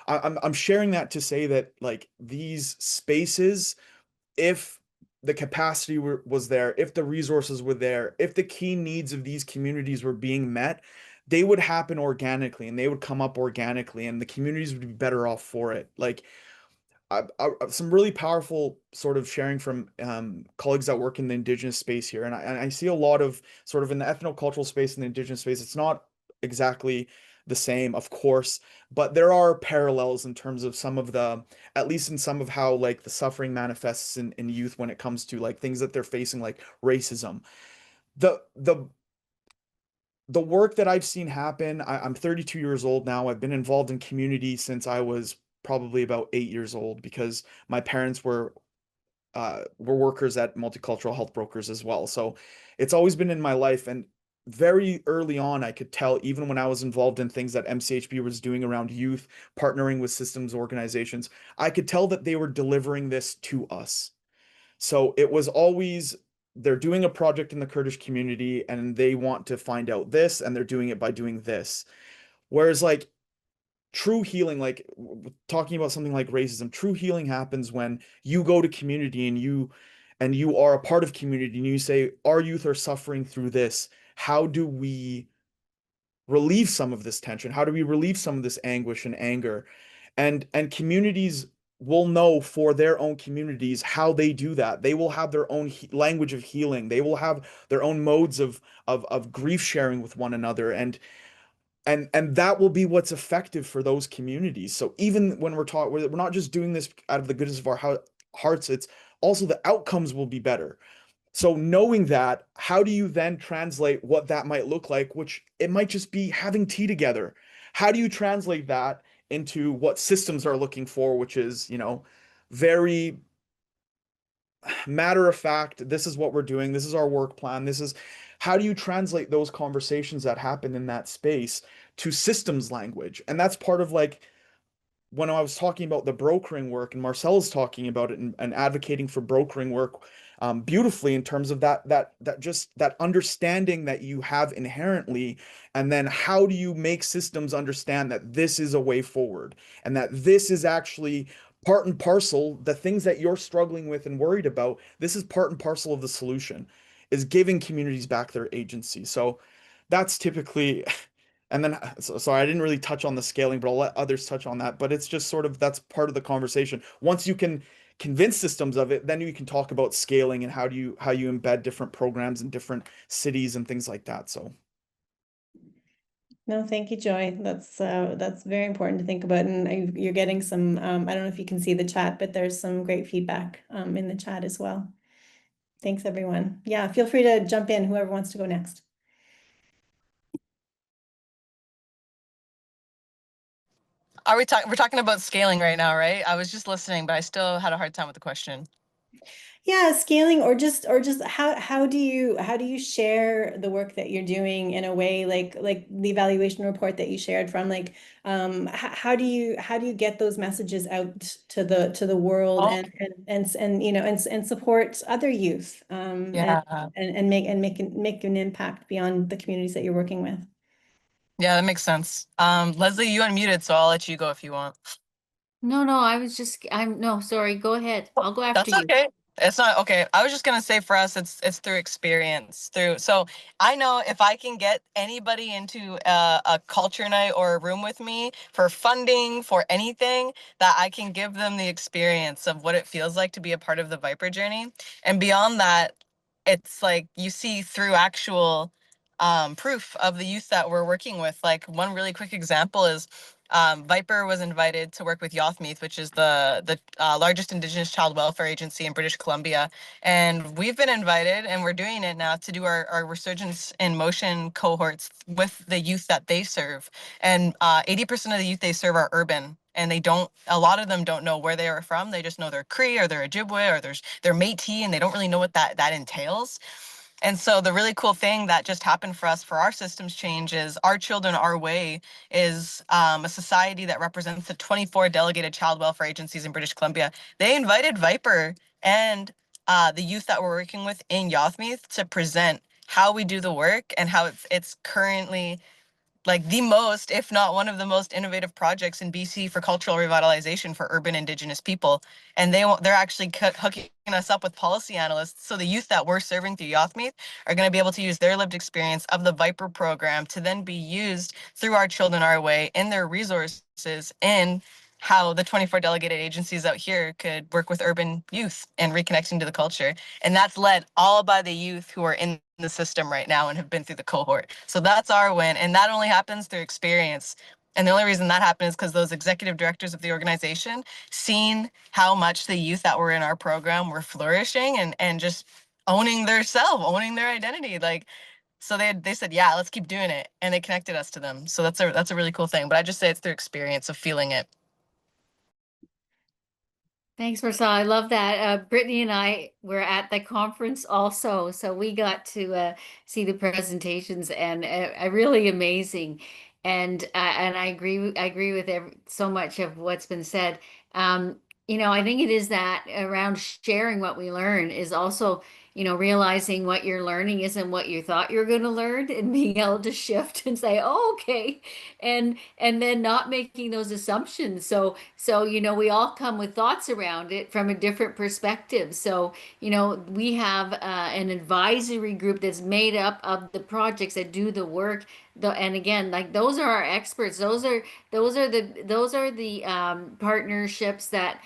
I'm sharing that to say that like these spaces, if the capacity was there, if the resources were there, if the key needs of these communities were being met, they would happen organically and they would come up organically and the communities would be better off for it. Like some really powerful sort of sharing from colleagues that work in the Indigenous space here, and I see a lot of sort of in the ethnocultural space and the Indigenous space. It's not exactly the same, of course, but there are parallels in terms of some of at least in some of how like the suffering manifests in youth when it comes to like things that they're facing, like racism. The the the work that I've seen happen, I'm 32 years old now. I've been involved in community since I was probably about 8 years old because my parents were workers at multicultural health brokers as well. So it's always been in my life. And very early on, I could tell, even when I was involved in things that MCHB was doing around youth, partnering with systems organizations, I could tell that they were delivering this to us. So it was always they're doing a project in the Kurdish community and they want to find out this and they're doing it by doing this. Whereas like true healing, like talking about something like racism, true healing happens when you go to community and you are a part of community and you say, our youth are suffering through this. How do we relieve some of this tension? How do we relieve some of this anguish and anger? And communities will know for their own communities how they do that. They will have their own language of healing. They will have their own modes of grief sharing with one another. And that will be what's effective for those communities. So even when we're taught, we're not just doing this out of the goodness of our hearts, it's also the outcomes will be better. So knowing that, how do you then translate what that might look like, which it might just be having tea together? How do you translate that into what systems are looking for, which is, very matter of fact, this is what we're doing, this is our work plan, this is how do you translate those conversations that happen in that space to systems language? And that's part of like when I was talking about the brokering work and Marcel's talking about it and advocating for brokering work beautifully in terms of that just that understanding that you have inherently, and then how do you make systems understand that this is a way forward and that this is actually part and parcel the things that you're struggling with and worried about. This is part and parcel of the solution, is giving communities back their agency. So that's typically and then, sorry, I didn't really touch on the scaling, but I'll let others touch on that. But it's just sort of that's part of the conversation. Once you can convince systems of it, then you can talk about scaling and how you embed different programs in different cities and things like that. So No, thank you, Joy. That's very important to think about, and you're getting some. I don't know if you can see the chat, but there's some great feedback in the chat as well. Thanks, everyone. Yeah, feel free to jump in, whoever wants to go next. We're talking about scaling right now, right? I was just listening, but I still had a hard time with the question. Yeah, scaling or just how do you share the work that you're doing in a way like the evaluation report that you shared from like how do you get those messages out to the world Oh, and you know and support other youth yeah. and make an impact beyond the communities that you're working with? Yeah, that makes sense. Leslie, you unmuted, so I'll let you go if you want. No, no, no, sorry, go ahead. I'll go after That's you. okay. It's not okay. I was just gonna say for us, it's through experience. So I know if I can get anybody into a culture night or a room with me for funding for anything, that I can give them the experience of what it feels like to be a part of the Viper journey. And beyond that, it's like you see through actual proof of the youth that we're working with. Like one really quick example is Viper was invited to work with Youthmeath, which is the largest Indigenous child welfare agency in British Columbia. And we've been invited, and we're doing it now, to do our Resurgence in Motion cohorts with the youth that they serve. And 80% of the youth they serve are urban. And a lot of them don't know where they are from. They just know they're Cree or they're Ojibwe or they're Métis, and they don't really know what that entails. And so the really cool thing that just happened for us for our systems change is Our Children Our Way is a society that represents the 24 delegated child welfare agencies in British Columbia. They invited Viper and the youth that we're working with in Youthmeath to present how we do the work and how it's currently like the most, if not one of the most innovative projects in BC for cultural revitalization for urban Indigenous people. And they're actually hooking us up with policy analysts. So the youth that we're serving through Youthmeet are going to be able to use their lived experience of the Viper program to then be used through Our Children Our Way in their resources in how the 24 delegated agencies out here could work with urban youth and reconnecting to the culture. And that's led all by the youth who are in the system right now and have been through the cohort. So that's our win. And that only happens through experience. And the only reason that happened is because those executive directors of the organization seen how much the youth that were in our program were flourishing and just owning their self, owning their identity. Like, so they said, yeah, let's keep doing it. And they connected us to them. So that's a really cool thing. But I just say it's their experience of feeling it. Thanks, Marcel. I love that. Brittany and I were at the conference also, so we got to see the presentations, and really amazing. And I agree with so much of what's been said. Um, I think it is that around sharing what we learn is also, realizing what you're learning isn't what you thought you were going to learn, and being able to shift and say, "Oh, okay," and then not making those assumptions. So we all come with thoughts around it from a different perspective. So we have an advisory group that's made up of the projects that do the work. And again, like those are our experts. Those are the partnerships that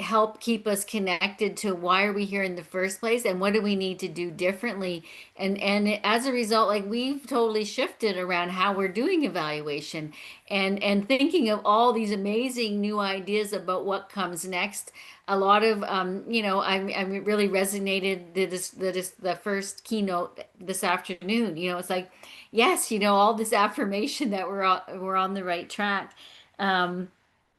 help keep us connected to why are we here in the first place and what do we need to do differently. And as a result, like we've totally shifted around how we're doing evaluation and thinking of all these amazing new ideas about what comes next. A lot of I really resonated the first keynote this afternoon. It's like, yes, all this affirmation that we're on the right track.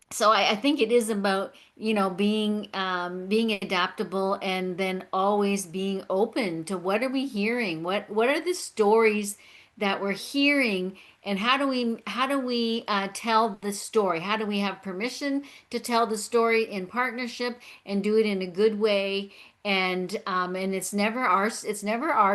So I think it is about being adaptable, and then always being open to what are we hearing, what are the stories that we're hearing, and how do we tell the story, how do we have permission to tell the story in partnership and do it in a good way. And it's never our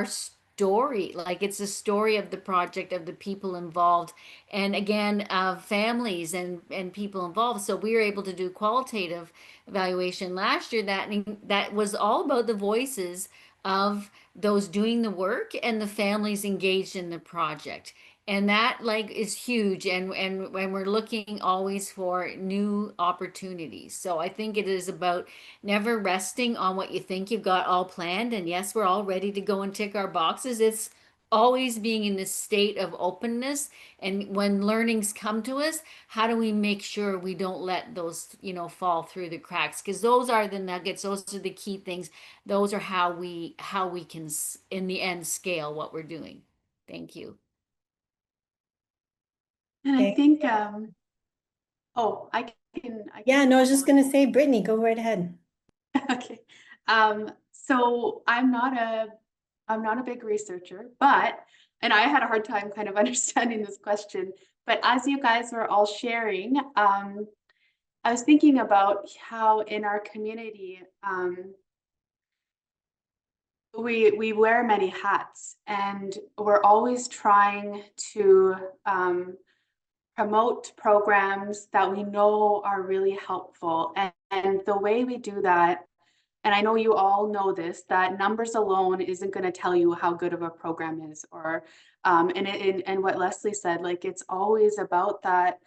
story, like it's a story of the project, of the people involved, and again of families and people involved. So we were able to do qualitative evaluation last year that was all about the voices of those doing the work and the families engaged in the project. And that like is huge, and when we're looking always for new opportunities. So I think it is about never resting on what you think you've got all planned, and yes, we're all ready to go and tick our boxes. It's always being in this state of openness. And when learnings come to us, how do we make sure we don't let those, fall through the cracks? Because those are the nuggets, those are the key things. Those are how we can in the end scale what we're doing. Thank you. And I Okay. think, oh, I can. Yeah, no, I was just going to say, Brittany, go right ahead. Okay. So I'm not a big researcher, and I had a hard time kind of understanding this question, but as you guys were all sharing, I was thinking about how in our community, we wear many hats, and we're always trying to promote programs that we know are really helpful. And the way we do that, and I know you all know this, that numbers alone isn't going to tell you how good of a program is, or and what Leslie said, like it's always about that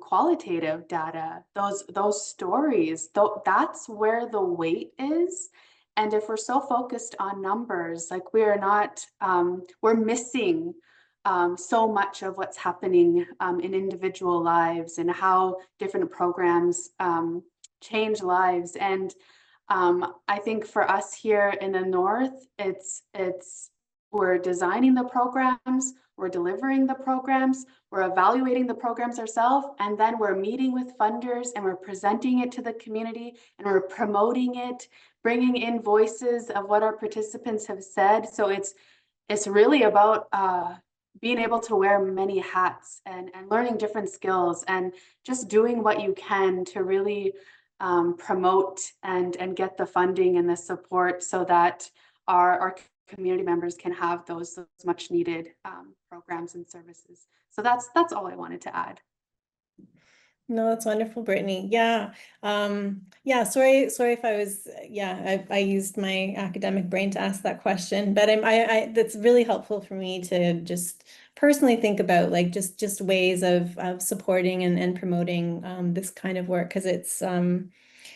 qualitative data, those stories, that's where the weight is. And if we're so focused on numbers, like we're not, we're missing so much of what's happening in individual lives and how different programs change lives. And I think for us here in the North, it's we're designing the programs, we're delivering the programs, we're evaluating the programs ourselves, and then we're meeting with funders and we're presenting it to the community and we're promoting it, bringing in voices of what our participants have said. So it's really about being able to wear many hats and learning different skills and just doing what you can to really promote and get the funding and the support so that our community members can have those much needed programs and services. So that's all I wanted to add. No, that's wonderful, Brittany. Yeah. Yeah, sorry if I was, yeah, I used my academic brain to ask that question, but that's really helpful for me to just personally think about like just ways of supporting and promoting this kind of work because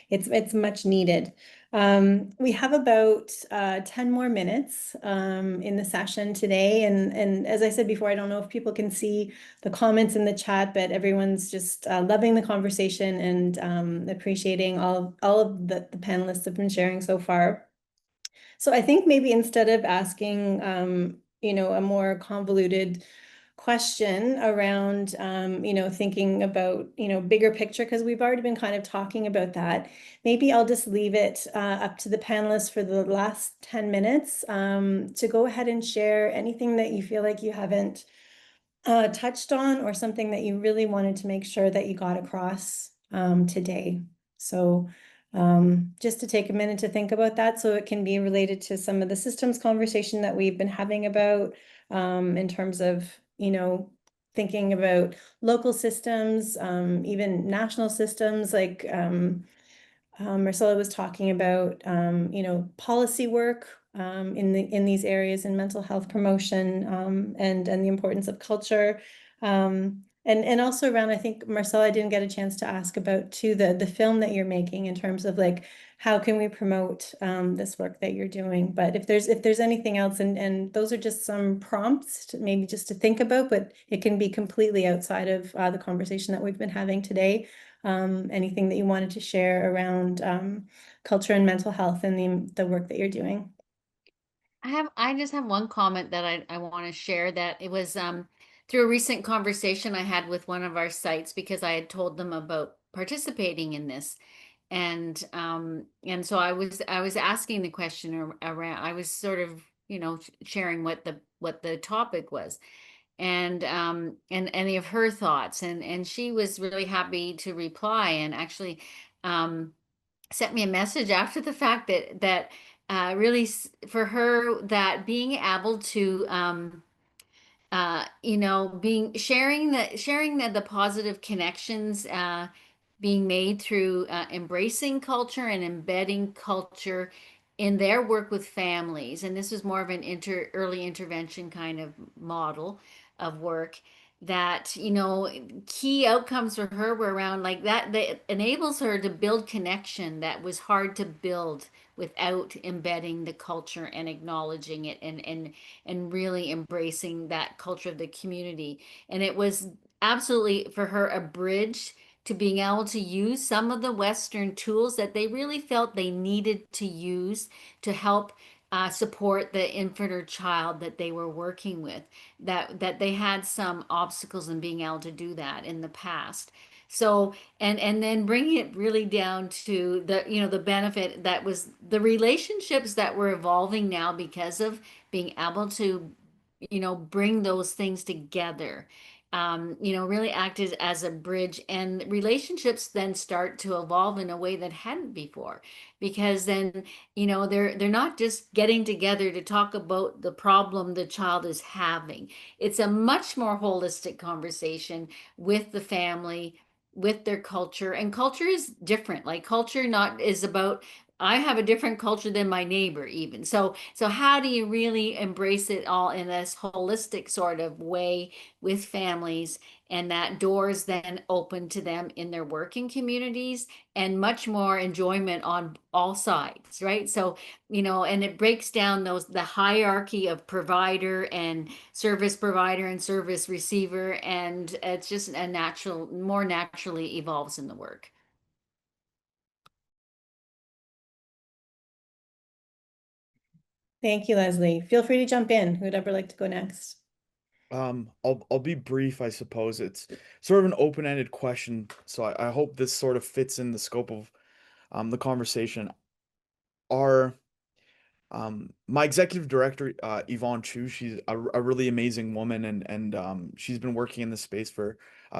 it's much needed. We have about 10 more minutes in the session today. And as I said before, I don't know if people can see the comments in the chat, but everyone's just loving the conversation and appreciating all of the panelists have been sharing so far. So I think maybe instead of asking, a more convoluted question around, thinking about, bigger picture, because we've already been kind of talking about that. Maybe I'll just leave it up to the panelists for the last 10 minutes to go ahead and share anything that you feel like you haven't touched on or something that you really wanted to make sure that you got across today. So just to take a minute to think about that so it can be related to some of the systems conversation that we've been having about in terms of, thinking about local systems, even national systems like Marcella was talking about, policy work in these areas in mental health promotion and the importance of culture. And also around, I think, Marcella, I didn't get a chance to ask about too the film that you're making in terms of like, how can we promote this work that you're doing? But if there's anything else, and those are just some prompts to maybe just to think about, but it can be completely outside of the conversation that we've been having today. Anything that you wanted to share around culture and mental health and the work that you're doing? I just have one comment that I want to share that it was through a recent conversation I had with one of our sites because I had told them about participating in this. And so I was asking the question around, I was sort of, sharing what the topic was and any of her thoughts, and she was really happy to reply and actually sent me a message after the fact that really for her that being able to being sharing the positive connections being made through embracing culture and embedding culture in their work with families. And this was more of an early intervention kind of model of work. that, you know, key outcomes for her were around like that enables her to build connection that was hard to build without embedding the culture and acknowledging it and really embracing that culture of the community. And it was absolutely for her a bridge to being able to use some of the Western tools that they really felt they needed to use to help support the infant or child that they were working with, that they had some obstacles in being able to do that in the past. So, and then bringing it really down to the, you know, the benefit that was the relationships that were evolving now because of being able to, you know, bring those things together. You know, really acted as a bridge, and relationships then start to evolve in a way that hadn't before, because then, you know, they're not just getting together to talk about the problem the child is having. It's a much more holistic conversation with the family, with their culture. And culture is different. Like culture not is about, I have a different culture than my neighbor even. So how do you really embrace it all in this holistic sort of way with families, and that doors then open to them in their working communities and much more enjoyment on all sides, right? So, you know, and it breaks down the hierarchy of provider and service provider and service receiver, and it's just a natural, more naturally evolves in the work. Thank you, Leslie. Feel free to jump in. Who'd ever like to go next? I'll be brief, I suppose. It's sort of an open-ended question, so I hope this sort of fits in the scope of the conversation. Our My executive director, Yvonne Chu, she's a really amazing woman, and she's been working in this space for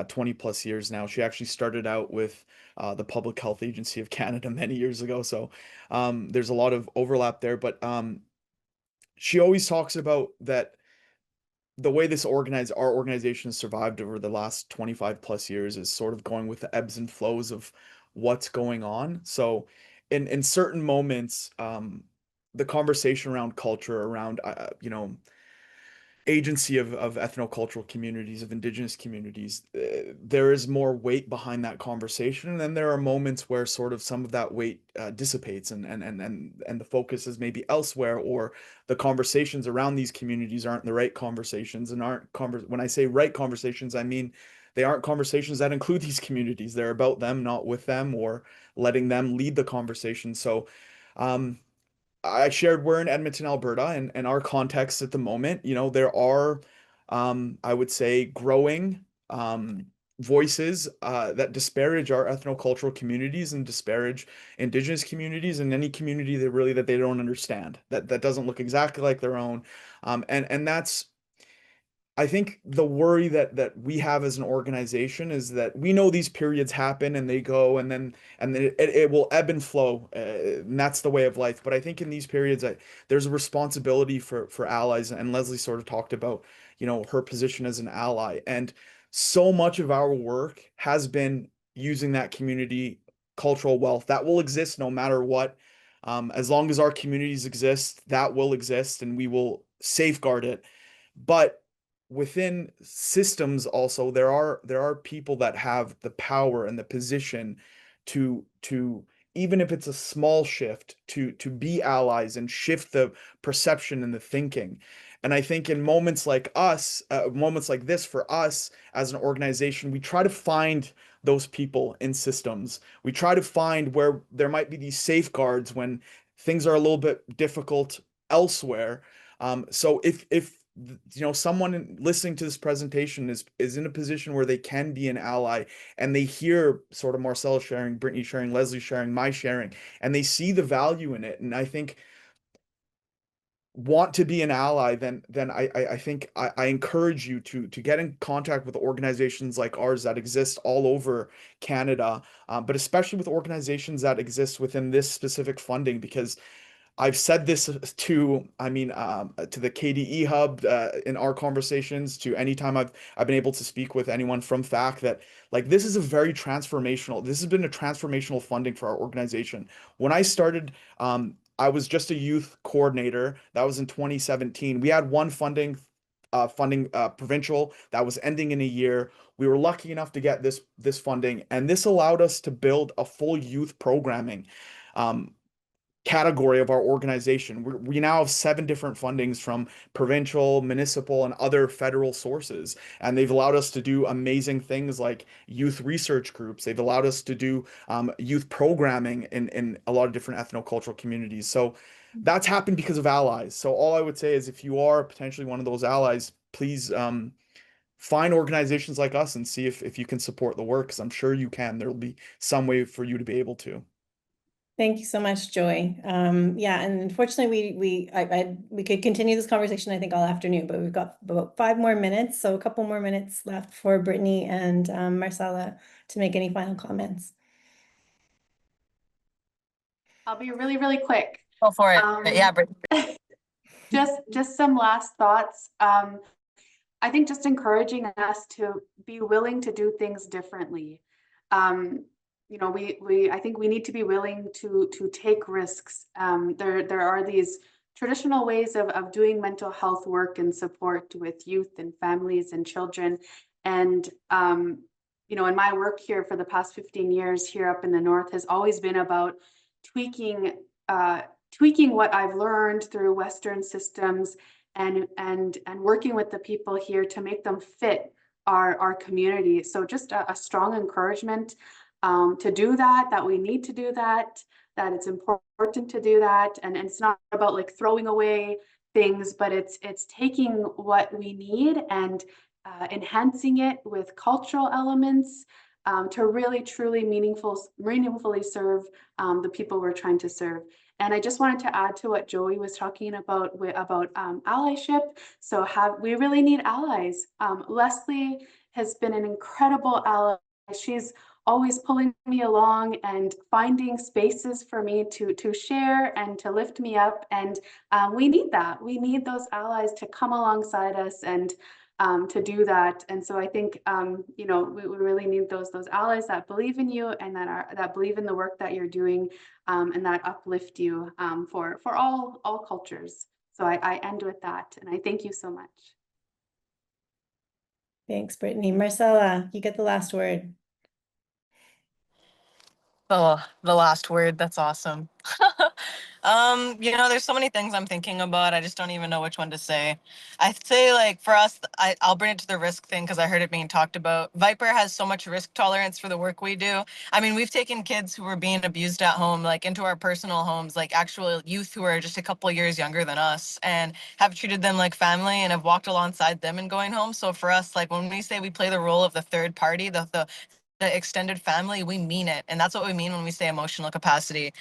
20 plus years now. She actually started out with the Public Health Agency of Canada many years ago, so there's a lot of overlap there. But she always talks about that the way our organization has survived over the last 25 plus years is sort of going with the ebbs and flows of what's going on. So in certain moments, the conversation around culture, around you know, agency of ethnocultural communities, of indigenous communities, there is more weight behind that conversation. And then there are moments where sort of some of that weight dissipates, and the focus is maybe elsewhere, or the conversations around these communities aren't the right conversations, and when I say right conversations, I mean they aren't conversations that include these communities. They're about them, not with them, or letting them lead the conversation. So um I shared we're in Edmonton, Alberta, and our context at the moment, you know, there are, I would say, growing voices that disparage our ethnocultural communities and disparage Indigenous communities and any community that they don't understand, that doesn't look exactly like their own, and that's, I think, the worry that we have as an organization is that we know these periods happen and they go, and then it will ebb and flow, and that's the way of life. But I think in these periods, there's a responsibility for allies, and Leslie sort of talked about, you know, her position as an ally, and so much of our work has been using that community cultural wealth that will exist no matter what. As long as our communities exist, that will exist, and we will safeguard it. But within systems also, there are people that have the power and the position to even if it's a small shift, to be allies and shift the perception and the thinking. And I think in moments like this, for us as an organization, we try to find those people in systems. We try to find where there might be these safeguards when things are a little bit difficult elsewhere. So if you know, someone listening to this presentation is in a position where they can be an ally, and they hear sort of Marcella sharing, Brittany sharing, Leslie sharing, my sharing, and they see the value in it, and I think want to be an ally, then I think I encourage you to get in contact with organizations like ours that exist all over Canada, but especially with organizations that exist within this specific funding, because I've said this to the KDE Hub, in our conversations, to anytime I've been able to speak with anyone from FAC, that like this is a very transformational. This has been a transformational funding for our organization. When I started, I was just a youth coordinator. That was in 2017. We had one funding funding, provincial, that was ending in a year. We were lucky enough to get this funding, and this allowed us to build a full youth programming category of our organization. We now have 7 different fundings from provincial, municipal, and other federal sources. And they've allowed us to do amazing things like youth research groups. They've allowed us to do youth programming in a lot of different ethnocultural communities. So that's happened because of allies. So all I would say is if you are potentially one of those allies, please find organizations like us and see if you can support the work, because I'm sure you can. There'll be some way for you to be able to. Thank you so much, Joy. Yeah, and unfortunately, we could continue this conversation, I think, all afternoon, but we've got about 5 more minutes, so a couple more minutes left for Brittany and Marcella to make any final comments. I'll be really, really quick. Go for it. Yeah, Brittany. Just some last thoughts. I think just encouraging us to be willing to do things differently. You know, I think we need to be willing to take risks. There are these traditional ways of doing mental health work and support with youth and families and children. And you know, in my work here for the past 15 years here up in the north has always been about tweaking what I've learned through Western systems and working with the people here to make them fit our community. So just a strong encouragement to do that we need to do that it's important to do that. And it's not about like throwing away things, but it's taking what we need and enhancing it with cultural elements to really truly meaningfully serve the people we're trying to serve. And I just wanted to add to what Joey was talking about allyship. So we really need allies. Leslie has been an incredible ally. She's always pulling me along and finding spaces for me to share and to lift me up. And we need that. We need those allies to come alongside us and to do that. And so I think you know, we really need those allies that believe in you and that believe in the work that you're doing and that uplift you for all cultures. So I end with that, and I thank you so much. Thanks, Brittany. Marcella, you get the last word. Oh, the last word. That's awesome. You know, there's so many things I'm thinking about. I just don't even know which one to say. I'd say, like, for us, I'll bring it to the risk thing because I heard it being talked about. Viper has so much risk tolerance for the work we do. I mean, we've taken kids who were being abused at home, like, into our personal homes, like actual youth who are just a couple years younger than us, and have treated them like family and have walked alongside them in going home. So for us, like, when we say we play the role of the third party, the extended family, we mean it. And that's what we mean when we say emotional capacity.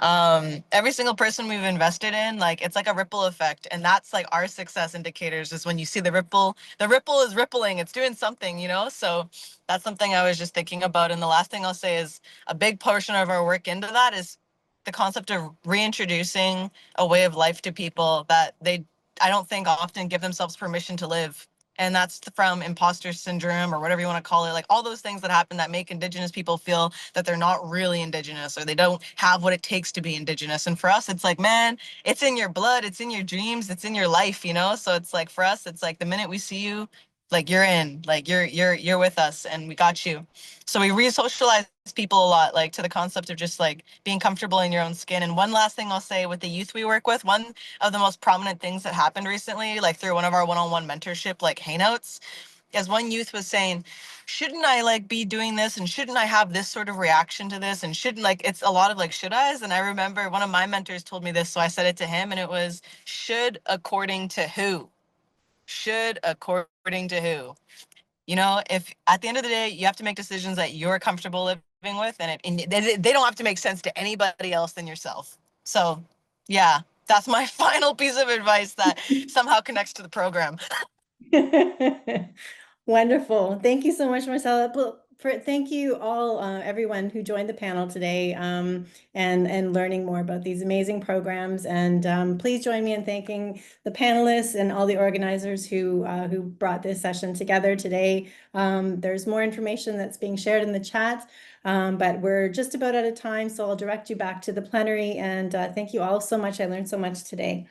Every single person we've invested in, like, it's like a ripple effect. And that's like our success indicators is when you see the ripple is rippling, it's doing something, you know? So that's something I was just thinking about. And the last thing I'll say is a big portion of our work into that is the concept of reintroducing a way of life to people that I don't think often give themselves permission to live. And that's from imposter syndrome or whatever you want to call it, like all those things that happen that make Indigenous people feel that they're not really Indigenous or they don't have what it takes to be Indigenous. And for us, it's like, man, it's in your blood, it's in your dreams, it's in your life, you know? So it's like, for us, it's like the minute we see you, like, you're in, like, you're with us and we got you. So we re-socialize people a lot, like, to the concept of just like being comfortable in your own skin. And one last thing I'll say with the youth we work with, one of the most prominent things that happened recently, like through one of our one-on-one mentorship, like hangouts, is one youth was saying, shouldn't I like be doing this and shouldn't I have this sort of reaction to this and shouldn't, like, it's a lot of like should I's. And I remember one of my mentors told me this, so I said it to him, and it was, should according to who? Should according to who? You know, if at the end of the day, you have to make decisions that you're comfortable living with, and they don't have to make sense to anybody else than yourself. So, yeah, that's my final piece of advice that somehow connects to the program. Wonderful. Thank you so much, Marcella. Thank you all, everyone who joined the panel today and learning more about these amazing programs. And please join me in thanking the panelists and all the organizers who brought this session together today. There's more information that's being shared in the chat, but we're just about out of time, so I'll direct you back to the plenary. And thank you all so much. I learned so much today.